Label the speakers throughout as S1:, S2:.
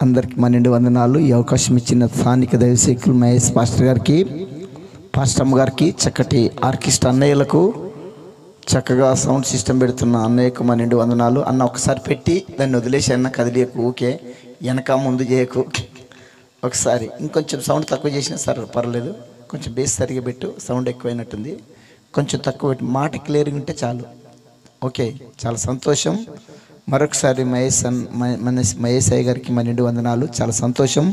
S1: అందరికి మా నిండు వందనాలు. ఈ అవకాశం ఇచ్చిన స్థానిక దైవసేవకులు మహేష్ పాస్టర్ గారికి, పాస్టర్ అమ్మ గారికి, చక్కటి ఆర్కెస్ట్రా అన్నయ్యలకు, చక్కగా సౌండ్ సిస్టమ్ పెడుతున్న అన్నయ్యకు మా నిండు వందనాలు. అన్న ఒకసారి పెట్టి దాన్ని వదిలేసి అన్న కదిలేకు, ఊకే వెనక ముందు చేయకు. ఒకసారి ఇంకొంచెం సౌండ్ తక్కువ చేసినా సరే పర్లేదు, కొంచెం బేస్ సరిగా పెట్టు. సౌండ్ ఎక్కువైనట్టుంది, కొంచెం తక్కువ పెట్టి మాట క్లియర్గా ఉంటే చాలు. ఓకే, చాలా సంతోషం. మరొకసారి మహేష్ అయ్య గారికి మా నిండు వందనాలు. చాలా సంతోషం.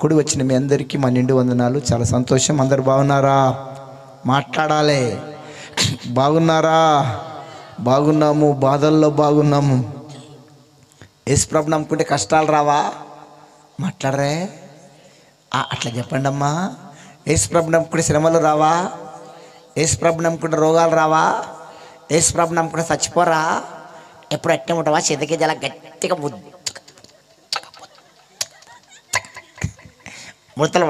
S1: కూడి వచ్చిన మీ అందరికీ మా నిండు వందనాలు. చాలా సంతోషం. అందరు బాగున్నారా? మాట్లాడాలి. బాగున్నారా? బాగున్నాము. బాధల్లో బాగున్నాము. యేసు ప్రభుని నమ్ముకుంటే కష్టాలు రావా? మాట్లాడరే, అట్లా చెప్పండి అమ్మా. యేసు ప్రభుని నమ్ముకుంటే శ్రమలు రావా? యేసు ప్రభుని నమ్ముకుంటే రోగాలు రావా? యేసు ప్రభుని నమ్ముకుంటే చచ్చిపోరా? ఎప్పుడు అట్టే ఉంటావా? చేతికి చాలా గట్టిగా ముడతలు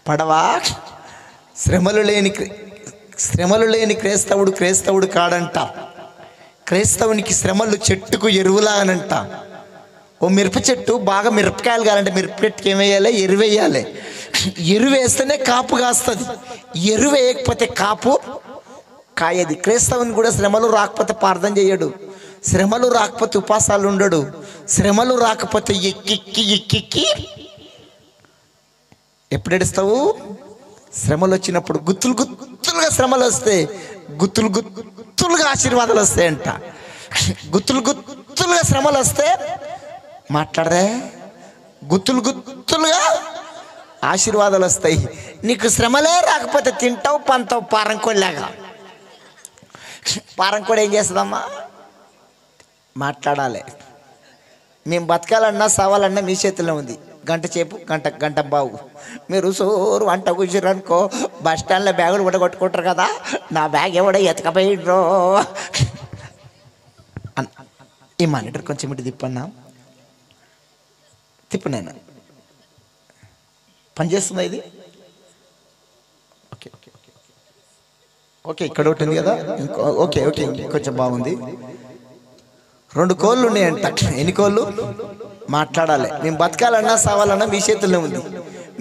S1: పడవా? శ్రమలు లేని క్రైస్తవుడు కాడంట. క్రైస్తవునికి శ్రమలు చెట్టుకు ఎరువులాగనంట. ఓ మిరప చెట్టు బాగా మిరపకాయలు కావాలంటే మిరప చెట్టుకి ఏమేయాలి? ఎరువు వేయాలి. ఎరువు వేస్తేనే కాపు కాస్తుంది. ఎరువు వేయకపోతే కాపు కాయది. క్రైస్తవుని కూడా శ్రమలు రాకపోతే ప్రార్థన చేయడు, శ్రమలు రాకపోతే ఉపాసాలు ఉండడు, శ్రమలు రాకపోతే ఎక్కి ఎప్పుడు ఏడుస్తావు? శ్రమలు వచ్చినప్పుడు గుత్తులుగా శ్రమలు వస్తే గుత్తులుగా ఆశీర్వాదాలు వస్తాయంట. గుత్తులుగా శ్రమలు వస్తే మాట్లాడరే, గుత్తులుగా ఆశీర్వాదాలు వస్తాయి. నీకు శ్రమలే రాకపోతే తింటావు పంతావు పారంకోళ్ళలాగా. పారంకోడ ఏం చేస్తుందమ్మా? మాట్లాడాలి. మేము బతకాలన్నా సావాలన్నా మీ చేతిలో ఉంది. గంట చేపు గంట బావు. మీరు సోరు వంట కూర్చురు అనుకో, బస్ స్టాండ్లో బ్యాగులు కొట్టుకుంటారు కదా, నా బ్యాగ్ ఎవడో ఎతకపోయిండ్రో. ఈ మానిటర్ కొంచెం ఇటు తిప్పన్నా, తిప్పు. నేను పనిచేస్తుందా ఇది? ఓకే, ఇక్కడ ఒకటి ఉంది కదా. ఓకే కొంచెం బాగుంది. 2 కోళ్ళు ఉన్నాయంట. ఎన్ని కోళ్ళు? మాట్లాడాలి. మేము బతకాలన్నా సావాలన్నా మీ చేతుల్లో ఉంది.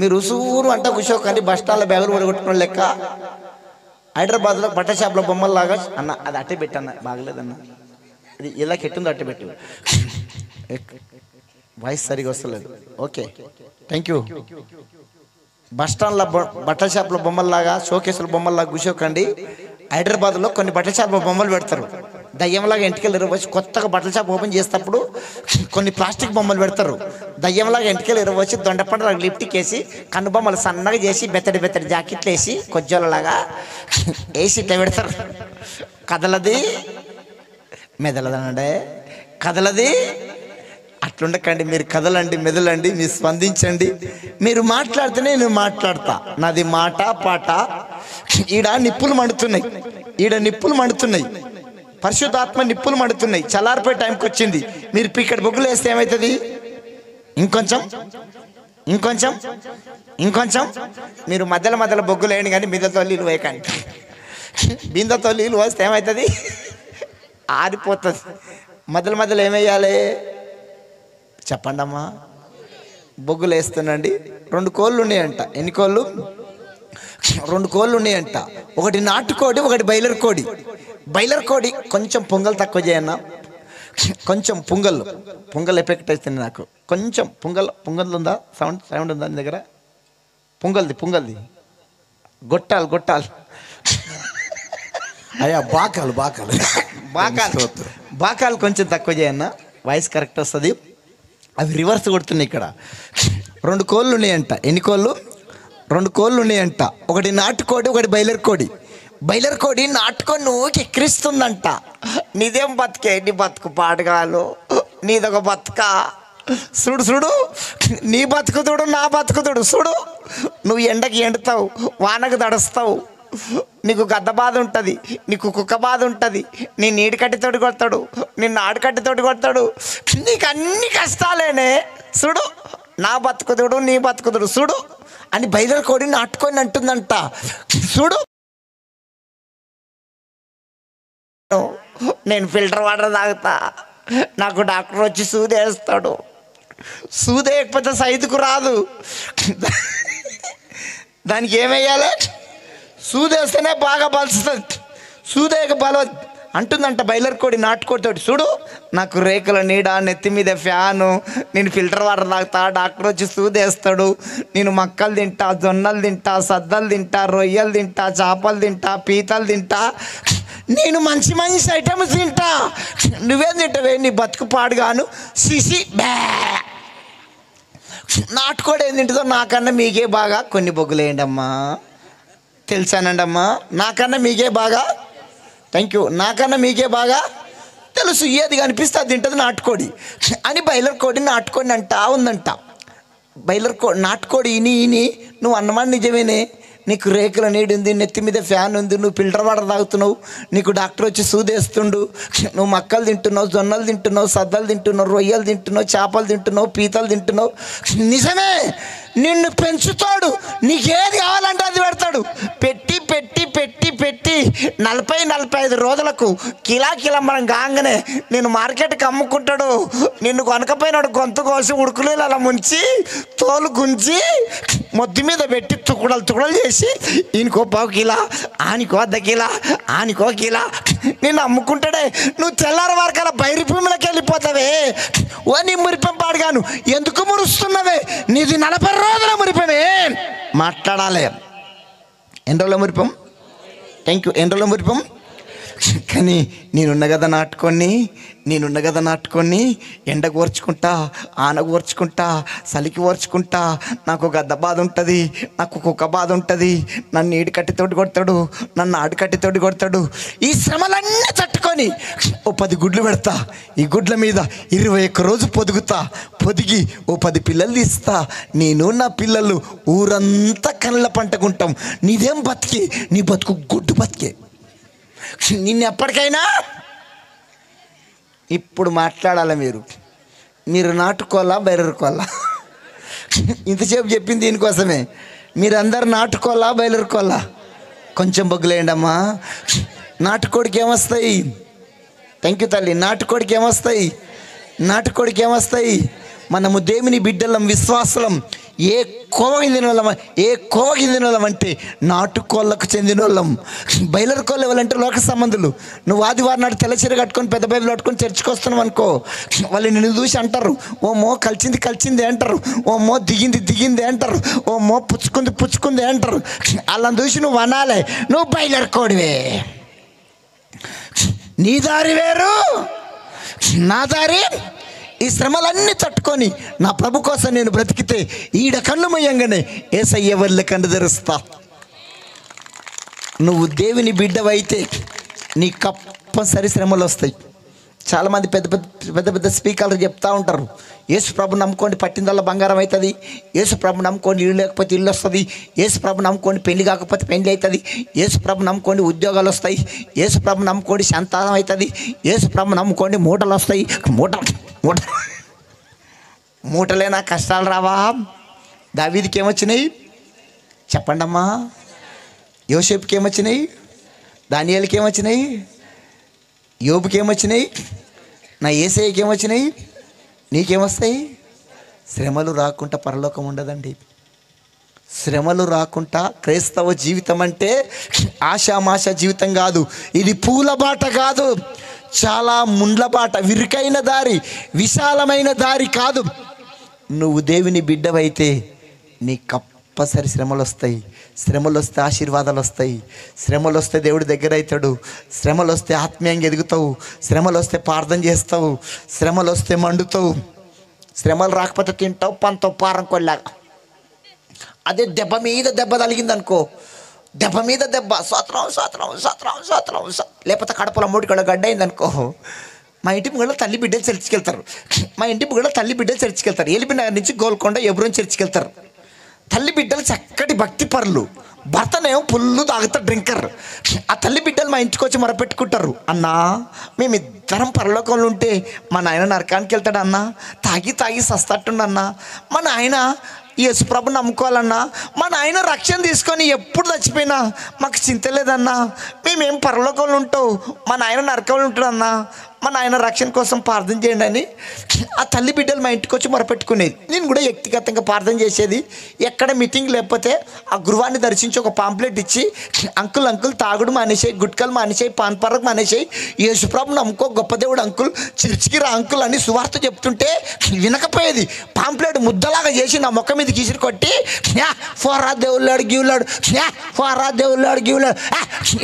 S1: మీరు ఉసూరు అంట కూర్చోకండి, బస్ స్టాండ్లో బ్యాగులు పడగొట్టుకున్న లెక్క. హైదరాబాద్లో బట్ట షాప్లో బొమ్మల్లాగా అన్న, అది అట్టే పెట్టన్న, బాగలేదన్న, ఇది ఇలా కెట్టుందో అట్టే పెట్టు. వాయిస్ సరిగా వస్తలేదు. Okay, thank you. బస్ స్టాండ్లో బట్టల షాప్లో బొమ్మల్లాగా, షోకేసుల బొమ్మల్లాగా కూర్చోకండి. హైదరాబాద్లో కొన్ని బట్టల షాప్లో బొమ్మలు పెడతారు. దయ్యంలాగా ఎంటికలు ఇరవచ్చు. కొత్తగా బట్టల షాప్ ఓపెన్ చేసేటప్పుడు కొన్ని ప్లాస్టిక్ బొమ్మలు పెడతారు. దయ్యంలాగా ఎంటికలు ఇరవచ్చు. దొండపండు లిప్టిక్ వేసి కన్ను బొమ్మలు సన్నగా చేసి బెత్తడి జాకెట్లు వేసి కొజ్జోలలాగా వేసి ఇట్లా పెడతారు. కదలది మెదలదనండే, కదలది. అట్లుండకండి. మీరు కదలండి, మెదలండి, మీరు స్పందించండి. మీరు మాట్లాడితేనే నేను మాట్లాడతా. నాది మాట పాట. ఈడ నిప్పులు మండుతున్నాయి, పరిశుద్ధాత్మ నిప్పులు మండుతున్నాయి. చల్లారిపోయే టైంకి వచ్చింది. మీరు ఇక్కడ బొగ్గులు వేస్తే ఏమవుతుంది? ఇంకొంచెం మీరు మధ్యలో బొగ్గులు వేయండి, కానీ బిందెతో నీళ్ళు వేయకండి. బిందెతో నీళ్ళు వేస్తే ఏమవుతుంది? ఆరిపోతుంది. మధ్యలో ఏమేయాలి చెప్పండి అమ్మా? బొగ్గులు వేస్తున్నాండి. 2 కోళ్ళు ఉన్నాయంట. ఎన్ని కోళ్ళు? 2 కోళ్ళు ఉన్నాయంట. ఒకటి నాటుకోడి, ఒకటి బయలర్ కోడి. కొంచెం పొంగల్ తక్కువ చేయన్నా, కొంచెం పొంగల్ ఎఫెక్ట్ అవుతుంది నాకు. కొంచెం పొంగల్ ఉందా? సౌండ్ ఉందా నీ దగ్గర? పొంగల్ది గొట్టాలు
S2: అయ్యా,
S1: బాకాలు కొంచెం తక్కువ చేయన్నా, వాయిస్ కరెక్ట్ వస్తుంది. అవి రివర్స్ కొడుతున్నాయి. ఇక్కడ 2 కోళ్ళు ఉన్నాయంట. ఎన్ని కోళ్ళు? 2 కోళ్ళు ఉన్నాయంట. ఒకటి నాటుకోడి, ఒకటి బయలర్ కోడి. నాటుకోడి నువ్వు ఎక్కిరిస్తుందంట. నీదేం బతికే? నీ బతుకు పాడగాలు, నీదొక బతుక. చూడు, నీ బతుకుతుడు, నా బతుకుతుడు. చూడు, నువ్వు ఎండకి ఎండుతావు, వానకు తడుస్తావు, నీకు గద్ద బాధ ఉంటుంది, నీకు కుక్క బాధ ఉంటుంది, నీ నీడి కట్టితోటి కొడతాడు, నిన్ను ఆడికట్టితోటి కొడతాడు, నీకు అన్ని కష్టాలేనే. చూడు, నా బతుకుతుడు, నీ బతుకుతుడు చూడు అని బయలుదేరి కోడి నాటుకొని అంటుందంట. చూడు, నేను ఫిల్టర్ వాటర్ తాగుతా, నాకు డాక్టర్ వచ్చి సూదేస్తాడు, సూదేయకపోతే సైదుకు రాదు. దానికి ఏమేయాలి? సూదేస్తేనే బాగా బలుస్తుంది. సూదేయక బలవద్దు అంటుందంట బయలర్ కోడి నాటుకోడితోటి. చూడు, నాకు రేకుల నీడ, నెత్తి మీద ఫ్యాను, నేను ఫిల్టర్ వాటర్ తాగుతా, డాక్టర్ వచ్చి సూదేస్తాడు, నేను మక్కలు తింటా, జొన్నలు తింటా, సద్దలు తింటా, రొయ్యలు తింటా, చేపలు తింటా, పీతలు తింటా, నేను మంచి మంచి ఐటమ్స్ తింటా. నువ్వేం తింటావే? నీ బతుకు పాడుగాను. సిసి బ్యా. నాటుకోడి ఏం తింటుందో నాకన్నా మీకే బాగా. కొన్ని బొగ్గులు వేయండి అమ్మా, తెలుసానండి అమ్మా. నాకన్నా మీకే బాగా, థ్యాంక్ యూ, నాకన్నా మీకే బాగా తెలుసు. ఏది కనిపిస్తే అది తింటుంది నాటుకోడి అని బయలర్ కోడి నాటుకోడి అంటా ఉందంట. బయలర్ నాటుకోడి ఇని నువ్వు అన్నమాట నిజమేనే, నీకు రేకుల నీడుంది, నెత్తి మీద ఫ్యాన్ ఉంది, నువ్వు ఫిల్టర్ వాటర్ తాగుతున్నావు, నీకు డాక్టర్ వచ్చి సూదేస్తుండు, నువ్వు మక్కలు తింటున్నావు, జొన్నలు తింటున్నావు, సద్దలు తింటున్నావు, రొయ్యలు తింటున్నావు, చేపలు తింటున్నావు, పీతలు తింటున్నావు. నిజమే, నిన్ను పెంచుతాడు, నీకేది కావాలంటే అది పెడతాడు. పెట్టి పెట్టి పెట్టి పెట్టి 40-45 రోజులకు కిలా మనం కాగానే నేను మార్కెట్కి అమ్ముకుంటాడు. నిన్ను కొనకపోయినాడు గొంతు కోసి ఉడుకులు అలా ముంచి తోలు గుంచి మొద్దు మీద పెట్టి తుకుడలు చేసి ఈయనకో 1/4 కిలో, ఆనికో 1/2 కిలో, ఆనికో కిలో నిన్ను అమ్ముకుంటాడే. నువ్వు తెల్లారి వరకు అలా బైరి భూమిలోకి వెళ్ళిపోతావే. ఓ నీ మురిపం పాడుగాను, ఎందుకు మురుస్తున్నావే? నీది 40 రోజుల మురిపమే. మాట్లాడాలి. ఎన్ని రోజుల మురిపం? Thank you. ఎన్ని రోజుల మురిపం? కానీ నేనున్న కదా నాటుకొని ఎండ కోర్చుకుంటా, ఆన కోర్చుకుంటా, చలికి కోర్చుకుంటా, నాకు గద్ద బాధ ఉంటుంది, నాకు కుక్క బాధ ఉంటుంది, నన్ను ఈడు కట్టితోటి కొడతాడు, నన్ను ఆడు కట్టితోటి కొడతాడు. ఈ శ్రమలన్నీ తట్టుకొని ఓ 10 గుడ్లు పెడతా, ఈ గుడ్ల మీద 21 రోజు పొదిగి ఓ 10 పిల్లలు తీస్తా. నేను నా పిల్లలు ఊరంతా కళ్ళ పంటకుంటాం. నీదేం బతికి? నీ బతుకు గుడ్డు బతికే. నిన్ను ఎప్పటికైనా ఇప్పుడు మాట్లాడాలి. మీరు నాటుకోవాలా బయలురుకోవాలా? ఇంతసేపు చెప్పింది దీనికోసమే. మీరందరు నాటుకోవాలా బయలురుకోవాలా? కొంచెం బొగ్గులేయండి అమ్మా. నాటుకోడికి ఏమొస్తాయి? థ్యాంక్ యూ తల్లి. నాటుకోడికి ఏమొస్తాయి? మనము దేవుని బిడ్డలం, విశ్వాసులం. ఏ కోవకి చెందిన వాళ్ళం అంటే నాటుకోళ్ళకు చెందిన వాళ్ళం. బయలర్ కోళ్ళు ఎవరంటే లోక సంబంధులు. నువ్వు ఆదివారం నాడు తెల్లచీర కట్టుకొని పెద్ద బైబిల్ పట్టుకొని చర్చికి వస్తున్నావు అనుకో, వాళ్ళు నిన్ను చూసి అంటారు, ఓ మో కలిసింది అంటారు, ఓ మో దిగింది అంటారు, ఓ మో పుచ్చుకుంది అంటారు. వాళ్ళని చూసి నువ్వు అనాలే, నువ్వు బయలర్ కోడివే. నీ దారి వేరు, నా దారి. ఈ శ్రమలన్నీ తట్టుకొని నా ప్రభు కోసం నేను బ్రతికితే ఈడ కన్ను మొయ్యంగానే యేసయ్య వల్ల కన్ను తెరుస్తా. నువ్వు దేవుని బిడ్డవైతే నీ కంపల్సరీ శ్రమలు వస్తాయి. చాలామంది పెద్ద స్పీకర్లు చెప్తూ ఉంటారు, యేసు ప్రభు నమ్ముకోండి పట్టిందల్లా బంగారం అవుతుంది, యేసు ప్రభు నమ్ముకోండి ఇల్లు లేకపోతే ఇల్లు వస్తుంది, యేసు ప్రభు నమ్ముకోండి పెళ్లి కాకపోతే పెళ్లి అవుతుంది, యేసు ప్రభు నమ్ముకోండి ఉద్యోగాలు వస్తాయి, యేసు ప్రభు నమ్ముకోండి సంతానం అవుతుంది, యేసు ప్రభు నమ్ముకోండి మూటలు వస్తాయి. మూటలేనా కష్టాలు రావా? దావీదుకి ఏమొచ్చినాయి చెప్పండి అమ్మా? యోసేపుకి ఏమొచ్చినాయి? దానియేలుకి ఏమొచ్చినాయి? యోబుకి ఏమొచ్చినాయి? నా యేసయ్యకి ఏమొచ్చినాయి? నీకేమొస్తాయి? శ్రమలు రాకుండా పరలోకం ఉండదండి. శ్రమలు రాకుండా క్రైస్తవ జీవితం అంటే ఆశామాష జీవితం కాదు. ఇది పూల బాట కాదు, చాలా ముండ్ల బాట, విరుకైన దారి, విశాలమైన దారి కాదు. నువ్వు దేవుని బిడ్డవైతే నీ కంపల్సరి శ్రమలు వస్తాయి. శ్రమలు వస్తే ఆశీర్వాదాలు వస్తాయి. శ్రమలు వస్తే దేవుడి దగ్గర అవుతాడు. శ్రమలు వస్తే ఆత్మీయంగా ఎదుగుతావు. శ్రమలు వస్తే ప్రార్థన చేస్తావు. శ్రమలు వస్తే మండుతావు. శ్రమలు రాకపోతే తింటావు పంతో పారం కొల్లాగా. అదే దెబ్బ మీద దెబ్బ తగిలింది అనుకో, దెబ్బ మీద దెబ్బ, సోత్రం లేకపోతే కడపలో 3 కడ గడ్డ అయింది అనుకో, మా ఇంటి ముంగడ తల్లి బిడ్డలు చర్చికి వెళ్తారు. ఎలిపి నగర్ నుంచి గోల్కొండ ఎబ్రోన్ చర్చికి వెళ్తారు. తల్లి బిడ్డలు చక్కటి భక్తి పరులు, భర్తనేమో పుల్లు తాగుతారు డ్రింకర్. ఆ తల్లి బిడ్డలు మా ఇంటికి వచ్చి మొరపెట్టుకుంటారు, అన్నా మేమిద్దరం మనం పరలోకంలో ఉంటే మా నాయన నరకానికి వెళ్తాడన్నా, తాగి తాగి సస్తట్టుండన్నా, మా నాయన యేసుప్రభు నమ్ముకోవాలన్నా, మా నాయన రక్షణ తీసుకొని ఎప్పుడు చచ్చిపోయినా మాకు చింత లేదన్నా, మేమేం పరలోకంలో ఉంటావు, మా నాయన నరకంలో ఉంటాడన్నా, మా నాయన రక్షణ కోసం ప్రార్థన చేయండి అని ఆ తల్లి బిడ్డలు మా ఇంటికి వచ్చి మొరపెట్టుకునేది. నేను కూడా వ్యక్తిగతంగా ప్రార్థన చేసేది. ఎక్కడ మీటింగ్ లేకపోతే ఆ గురువాన్ని దర్శించి ఒక పాంప్లెట్ ఇచ్చి, అంకుల్ తాగుడు మానేసాయి, గుట్కలు మానేసాయి, పాన్పరకు మానేసాయి, యేసుప్రభు నమ్ముకో, గొప్ప దేవుడు అంకుల్, చర్చికి రా అంకుల్ అని సువార్త చెప్తుంటే వినకపోయేది. పాంప్లెట్ ముద్దలాగా చేసి నా మొక్క మీద గీసిరి కొట్టి, ఫోరా దేవుళ్ళాడు గివులాడు, ఫోరా దేవుళ్ళాడు గివులాడు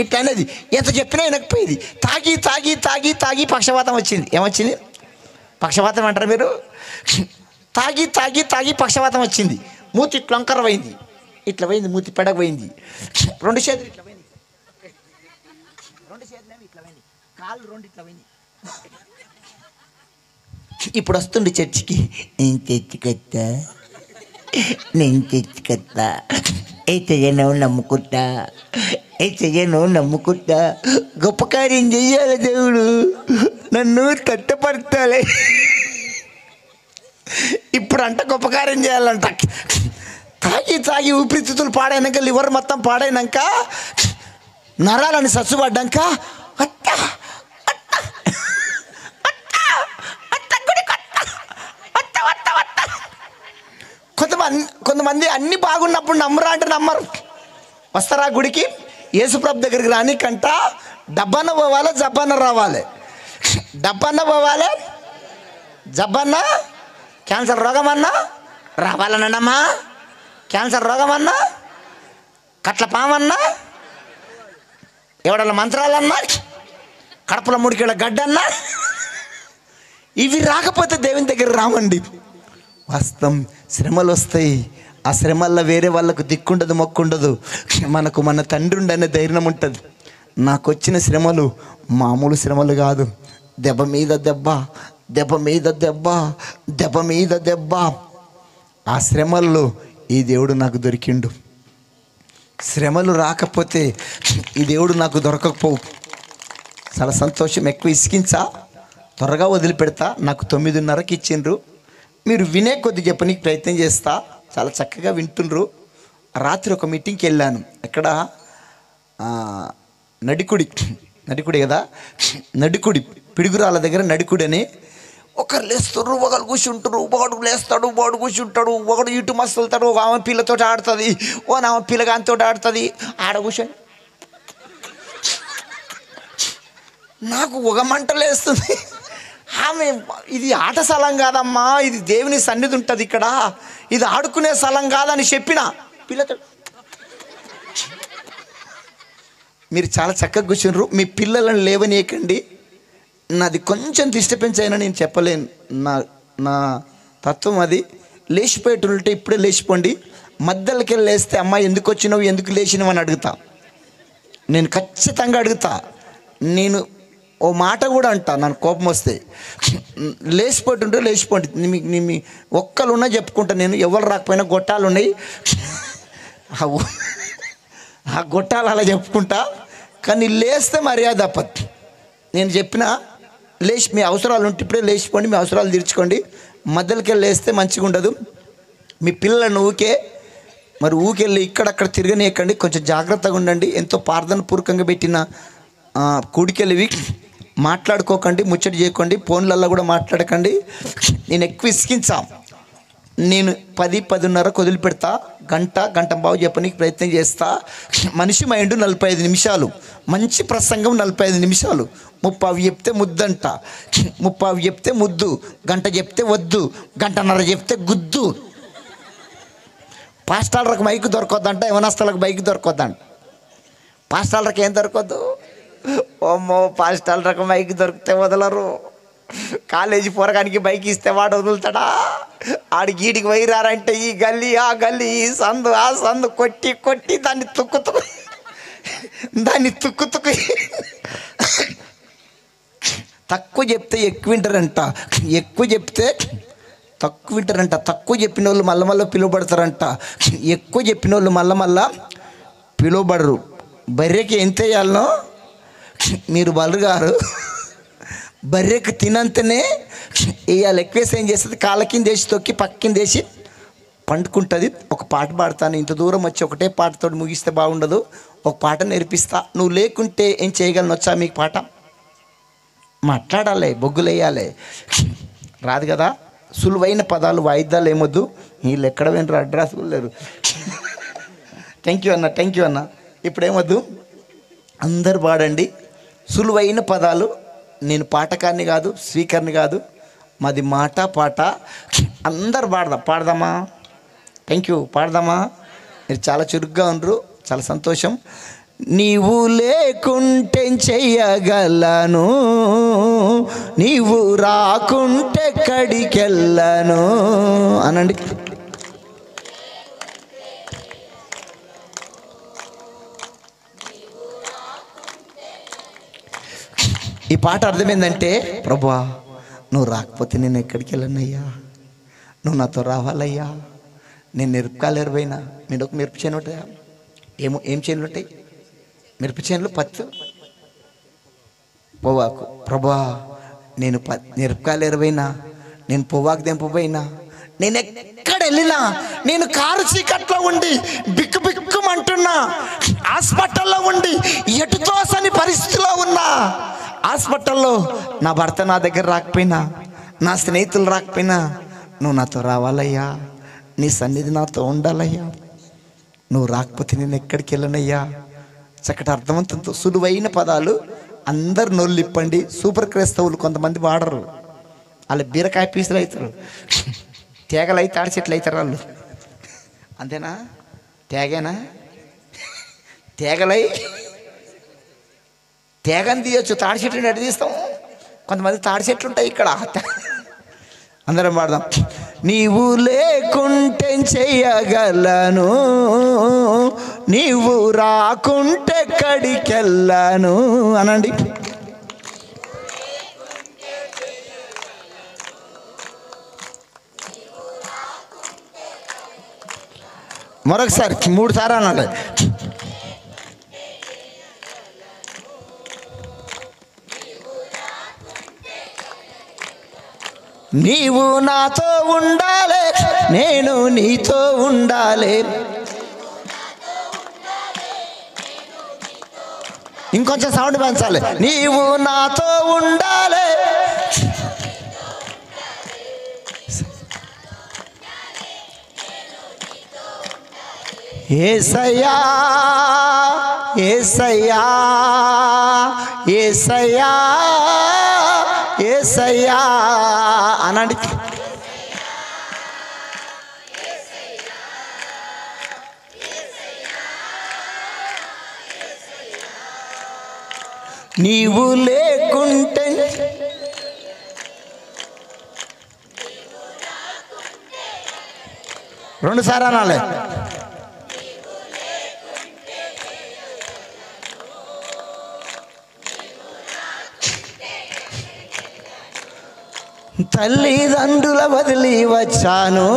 S1: ఇట్లా అనేది. ఎంత చెప్పినా వినకపోయేది. తాగి తాగి తాగి తాగి పక్షవాతం వచ్చింది. ఏమొచ్చింది? పక్షవాతం అంటారు మీరు? తాగి తాగి తాగి పక్షవాతం వచ్చింది. మూతి ఇట్లా వంకర పోయింది, ఇట్లా పోయింది, మూతి పెడక పోయింది, రెండు చేతులు ఇట్లా పోయింది, రెండు చేతులు ఇట్లా పోయింది, కాళ్ళు రెండు ఇట్లా పోయింది. ఇప్పుడు వస్తుండే చర్చికి, నేను చర్చికొత్తా, నేను చర్చికొత్తా, ఏసయ్యను నమ్ముకుంటా, ఏసయ్యను నమ్ముకుంటా, గొప్ప కార్యం చెయ్యాలి దేవుడు, నన్ను తట్టపడతాలే. ఇప్పుడు అంట గొప్ప కార్యం చేయాలంట. తాగి తాగి ఊపిరితిత్తులు పాడైనాక, లివర్ మొత్తం పాడైనాక, నరాలని సచ్చుపడ్డాక కొంతమంది అన్ని బాగున్నప్పుడు నమ్మరా అంటే నమ్మరు. వస్తారా గుడికి? యేసుప్రభు దగ్గరికి రానికంట డబ్బన్న పోవాలి, జబ్బన్న రావాలి. డబ్బన్న పోవాలి, జబ్బన్న క్యాన్సర్ రోగం అన్నా రావాలన్నమ్మా, క్యాన్సర్ రోగం అన్నా, కట్ల పామన్నా, ఎవడన్నా మంత్రాలన్నా, కడపల 3 కిలోల గడ్డన్నా, ఇవి రాకపోతే దేవుని దగ్గర రామండి. వాస్తవం, శ్రమలు వస్తాయి. ఆ శ్రమల్లో వేరే వాళ్ళకు దిక్కుండదు, మొక్కుండదు. మనకు మన తండ్రి ఉండనే ధైర్యం ఉంటుంది. నాకు వచ్చిన శ్రమలు మామూలు శ్రమలు కాదు. దెబ్బ మీద దెబ్బ, దెబ్బ మీద దెబ్బ, దెబ్బ మీద దెబ్బ. ఆ శ్రమల్లో ఈ దేవుడు నాకు దొరికిండు. శ్రమలు రాకపోతే ఈ దేవుడు నాకు దొరకకపోవు. చాలా సంతోషం. ఎక్కువ ఇసికించా, త్వరగా వదిలిపెడతా. నాకు 9:30కి ఇచ్చిండ్రు. మీరు వినే కొద్ది చెప్పనీకి ప్రయత్నం చేస్తా. చాలా చక్కగా వింటుండ్రు. రాత్రి ఒక మీటింగ్కి వెళ్ళాను. ఎక్కడ? నడికుడి కదా, నడికుడి పిడుగురాల దగ్గర నడికుడి అని. ఒకరు లేస్తారు, ఒకరు కూర్చుంటారు, ఒకడు లేస్తాడు, ఒకడు కూర్చుంటాడు, ఒకడు ఇటు మస్తు వెళ్తాడు, ఒక ఆమె పిల్లతో ఆడుతుంది, ఓ నా పిల్లగానితో ఆడుతుంది. ఆడ కూర్చొని నాకు ఒక మంట లేస్తుంది. ఆమె ఇది ఆట స్థలం కాదమ్మా, ఇది దేవుని సన్నిధి ఉంటుంది ఇక్కడ, ఇది ఆడుకునే స్థలం కాదని చెప్పిన పిల్లతో. మీరు చాలా చక్కగా కూర్చున్నారు. మీ పిల్లలను లేవనీయకండి. నాది కొంచెం డిస్టర్బెన్స్ అయినా నేను చెప్పలేను. నా తత్వం అది. లేచిపోయేటంటే ఇప్పుడే లేచిపోండి. మధ్యలోకి వెళ్ళి లేస్తే అమ్మ ఎందుకు వచ్చినావు, ఎందుకు లేచినావు అని అడుగుతా. నేను ఖచ్చితంగా అడుగుతా. నేను ఓ మాట కూడా అంటా, నన్ను కోపం వస్తే. లేచిపోతుంటే లేచిపోండి. మీ ఒక్కరు ఉన్నా చెప్పుకుంటా. నేను ఎవరు రాకపోయినా గొట్టాలు ఉన్నాయి, ఆ గొట్టాలు అలా చెప్పుకుంటా. కానీ లేస్తే మర్యాద తప్పదు. నేను చెప్పిన లేచి మీ అవసరాలు ఉంటే ఇప్పుడే లేచిపోండి, మీ అవసరాలు తీర్చుకోండి. మధ్యలోకి వెళ్ళి లేస్తే మంచిగా ఉండదు. మీ పిల్లలను ఊకెళ్ళి ఇక్కడక్కడ తిరగనీయకండి. కొంచెం జాగ్రత్తగా ఉండండి. ఎంతో ప్రార్థన పూర్వకంగా పెట్టిన కూడికెళ్ళివి మాట్లాడుకోకండి, ముచ్చట చేయకండి, ఫోన్లల్లో కూడా మాట్లాడకండి. నేను ఎక్కువ ఇసికించా. నేను 10-10:30 వదిలిపెడతా. గంట బావు చెప్పడానికి ప్రయత్నం చేస్తా. మనిషి మైండ్ 45 నిమిషాలు, మంచి ప్రసంగం 45 నిమిషాలు. 30 చెప్తే ముద్దంట, 30 చెప్తే ముద్దు, గంట చెప్తే వద్దు, 1:30 చెప్తే గుద్దు. పాస్టాలకు మైక్ దొరకొద్దంట, యవనస్తులకు బైక్ దొరకొద్దంట. పాస్టాలకు ఏం దొరకద్దు? ఓమ్మో, పాస్టాలకు మైక్ దొరికితే వదలరు. కాలేజీ పోరగానికి బైక్ ఇస్తే వాడు వదులుతాడా? ఆడికి ఈడికి వైరారంటే ఈ గల్లీ ఆ గల్లీ, ఈ సందు ఆ సందు కొట్టి దాన్ని తుక్కు తక్కువ చెప్తే ఎక్కువ వింటారంట, ఎక్కువ చెప్తే తక్కువ వింటారంట. తక్కువ చెప్పిన వాళ్ళు మళ్ళీ పిలువబడతారంట, ఎక్కువ చెప్పిన వాళ్ళు మళ్ళా పిలువబడరు. బర్రెకి ఎంత వేయాలనో మీరు బలరు గారు, బర్రెకు తినంతనే వేయాలి. ఎక్కువేసి ఏం చేస్తుంది, కాళ్ళ కింద వేసి తొక్కి పక్కింద వేసి పండుకుంటుంది. ఒక పాట పాడతాను, ఇంత దూరం వచ్చి ఒకటే పాటతో ముగిస్తే బాగుండదు, ఒక పాట నేర్పిస్తా. నువ్వు లేకుంటే ఏం చేయగలను, వచ్చా మీకు పాట? మాట్లాడాలి, బొగ్గులు వేయాలి, రాదు కదా. సులువైన పదాలు వాయిద్యాలు ఏమొద్దు. వీళ్ళు ఎక్కడ వినరు, అడ్రస్ కూడా లేరు. థ్యాంక్ యూ అన్న, థ్యాంక్ యూ అన్న. ఇప్పుడు ఏమొద్దు, అందరు పాడండి. సులువైన పదాలు. నేను పాటకాన్ని కాదు, స్పీకర్ని కాదు, మాది మాట పాట. అందరు పాడదామా? Thank you. పాడదామా? మీరు చాలా చురుగ్గా ఉండరు, చాలా సంతోషం. నీవు లేకుంటే చెయ్యగలను, నీవు రాకుంటే కడికెళ్ళను అనండి. ఈ పాట అర్థమైందంటే, ప్రభువా నువ్వు రాకపోతే నేను ఎక్కడికి వెళ్ళనయ్యా, నువ్వు నాతో రావాలయ్యా. నేను మిరపకాయలేరుపోయినా, మీరు ఒక మిరప చేను ఉంటాయా? ఏం చేనులు ఉంటాయి? మిరప చేనులు, పత్తు, పొవ్వాకు. ప్రభువా నేను మిరపకాయలేరుపోయినా, నేను పొవ్వాకు దింపపోయినా, నేను ఎక్కడ వెళ్ళినా, నేను కారు చీకట్లో ఉండి బిక్కు బిక్కుమంటున్నా, హాస్పిటల్లో ఉండి ఎటు తోసని పరిస్థితిలో ఉన్నా, హాస్పిటల్లో నా భర్త నా దగ్గర రాకపోయినా, నా స్నేహితులు రాకపోయినా, నువ్వు నాతో రావాలయ్యా, నీ సన్నిధి నాతో ఉండాలయ్యా. నువ్వు రాకపోతే నేను ఎక్కడికి వెళ్ళనయ్యా. చక్కటి అర్థవంతంతో సులువైన పదాలు. అందరు నోళ్ళు ఇప్పండి. సూపర్ క్రైస్తవులు కొంతమంది వాడరు, వాళ్ళు బీరకాయ పీసులు అవుతారు, తేగలు అయితే తాడి చెట్లు అవుతారు వాళ్ళు. అంతేనా? తేగేనా? తేగని తీయచ్చు, తాడి చెట్లు ఎటు తీస్తాం? కొంతమంది తాడి చెట్లు ఉంటాయి ఇక్కడ. అందరం పాడదాం. నీవు లేకుంటే చెయ్యగలను, నీవు రాకుంటే కడికెళ్ళను అనండి. మరొకసారి 3 సార్లు అనాలి. నీవు నాతో ఉండాలి, నేను నీతో ఉండాలి. ఇంకొంచెం సౌండ్ పెంచాలి. నీవు నాతో ఉండాలి, యేసయ్యా యేసయ్యా యేసయ్యా యేసయ్యా అనండి. నీవు లేకుంటే రెండు సార్లు అనాలి. తల్లిదండ్రుల వదిలి వచ్చాను,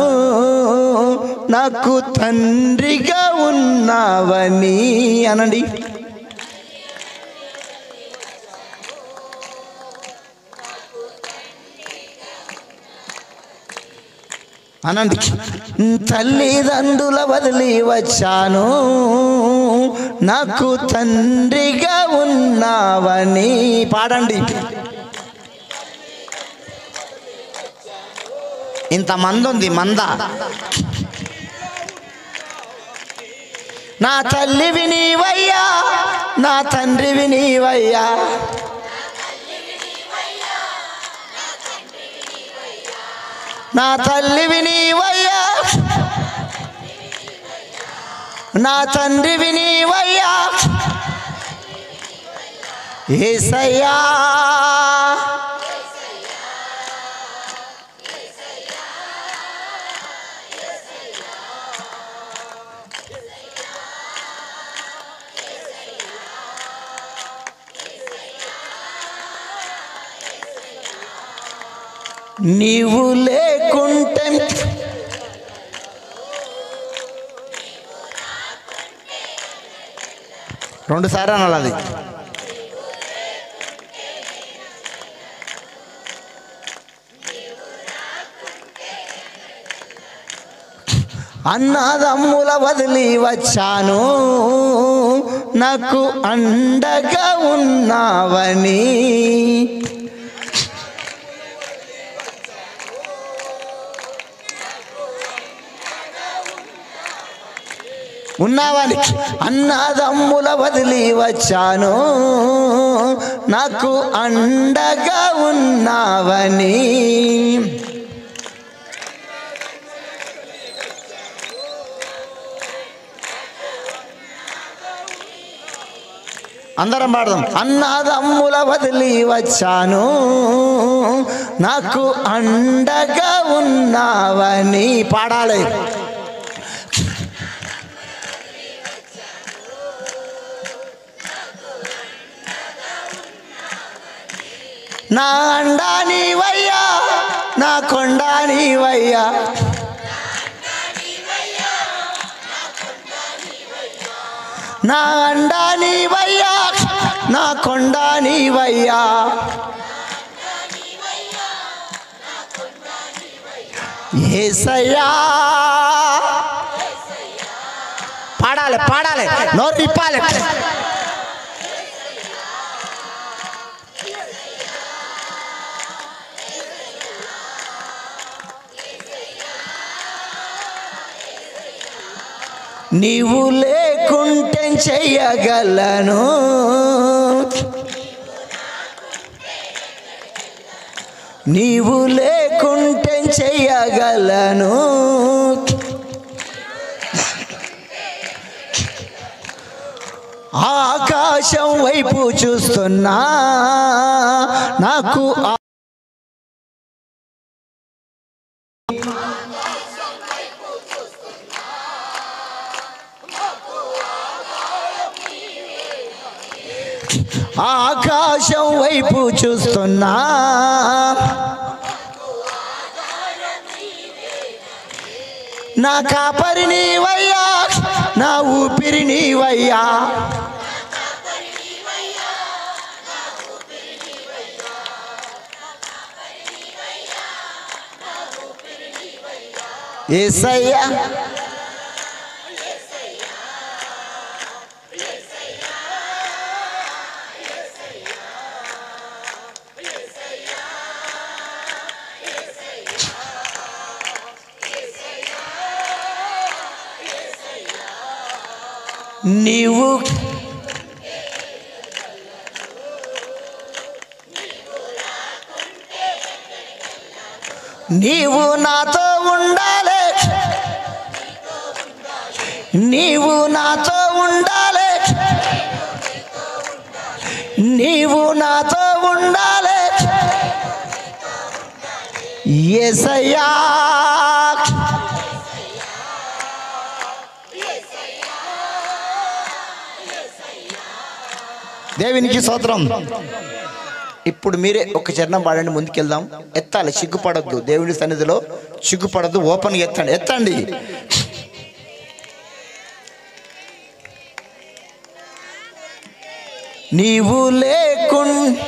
S1: నాకు తండ్రిగా ఉన్నావని అనండి. అనండి. తల్లిదండ్రుల వదిలి వచ్చాను, నాకు తండ్రిగా ఉన్నావని పాడండి. ఇంతమంది ఉంది మంద. నా తల్లివి నీవయ్యా, నా తండ్రివి నీవయ్యా, నా తల్లివి నీవయ్యా, నా తండ్రివి నీవయ్యా, యేసయ్యా నీవు లేకుంటే రెండు సార్లు అనాలి. అది అన్నదమ్ముల వదిలి వచ్చాను నాకు అండగా ఉన్నావని. ఉన్నావని అన్నదమ్ముల వదిలి వచ్చాను నాకు అండగా ఉన్నావని. అందరం పాడదాం. అన్నదమ్ముల వదిలి వచ్చాను నాకు అండగా ఉన్నావని పాడాలి. నా అండా నీవయ్యా నా కొండ నీవయ్యా, నా అండా నీవయ్యా నా కొండ నీవయ్యా, యేసయ్యా. పాడాలి పాడాలి, నోరు విప్పాలి. నీవు లేకుంటే చెయ్యగలను, నీవు లేకుంటే చెయ్యగలను, ఆకాశం వైపు చూస్తున్నా నాకు ఆకాశం వైపు చూస్తున్నా నా కాపరి నీవయ్యా నా ఊపిరి నీవయ్యా, యేసయ్యా. నీవు నీవు నాతో ఉండాలి, నీవు నాతో ఉండాలి, నీవు నాతో ఉండాలి యేసయ్యా. దేవునికి స్తోత్రం. ఇప్పుడు మీరే ఒక చరణం పాడండి, ముందుకెళ్దాం. ఎత్తాలి, సిగ్గుపడద్దు. దేవుని సన్నిధిలో సిగ్గుపడద్దు, ఓపెన్గా ఎత్తండి, ఎత్తండి. నీవు లేకుండా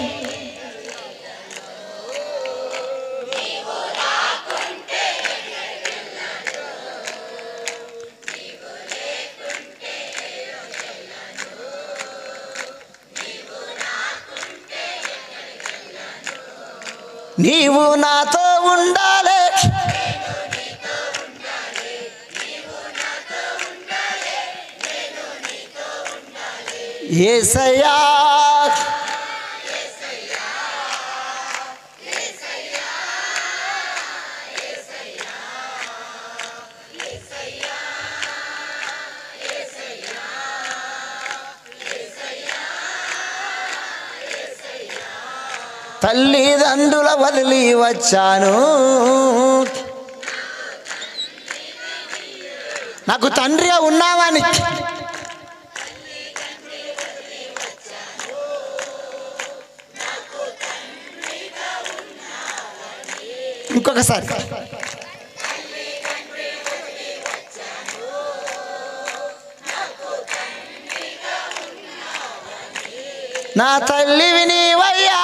S1: నీవు నాతో ఉండాలి, యేసయ్యా. తల్లిదండ్రుల వదిలి వచ్చాను నాకు తండ్రిగా ఉన్నావని. ఇంకొకసారి నా తల్లివి నీవయ్యా,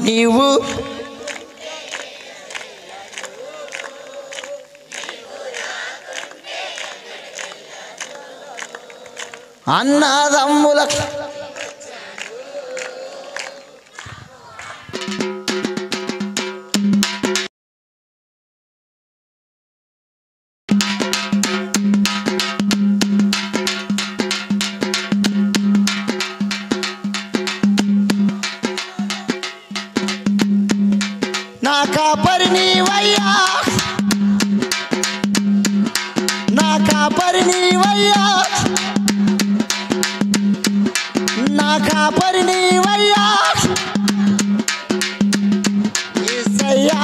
S1: నీవు అన్నదమ్ముల నా కాపరి నీవయ్యా, నా కాపరి నీవయ్యా, నా కాపరి నీవయ్యా యేసయ్యా.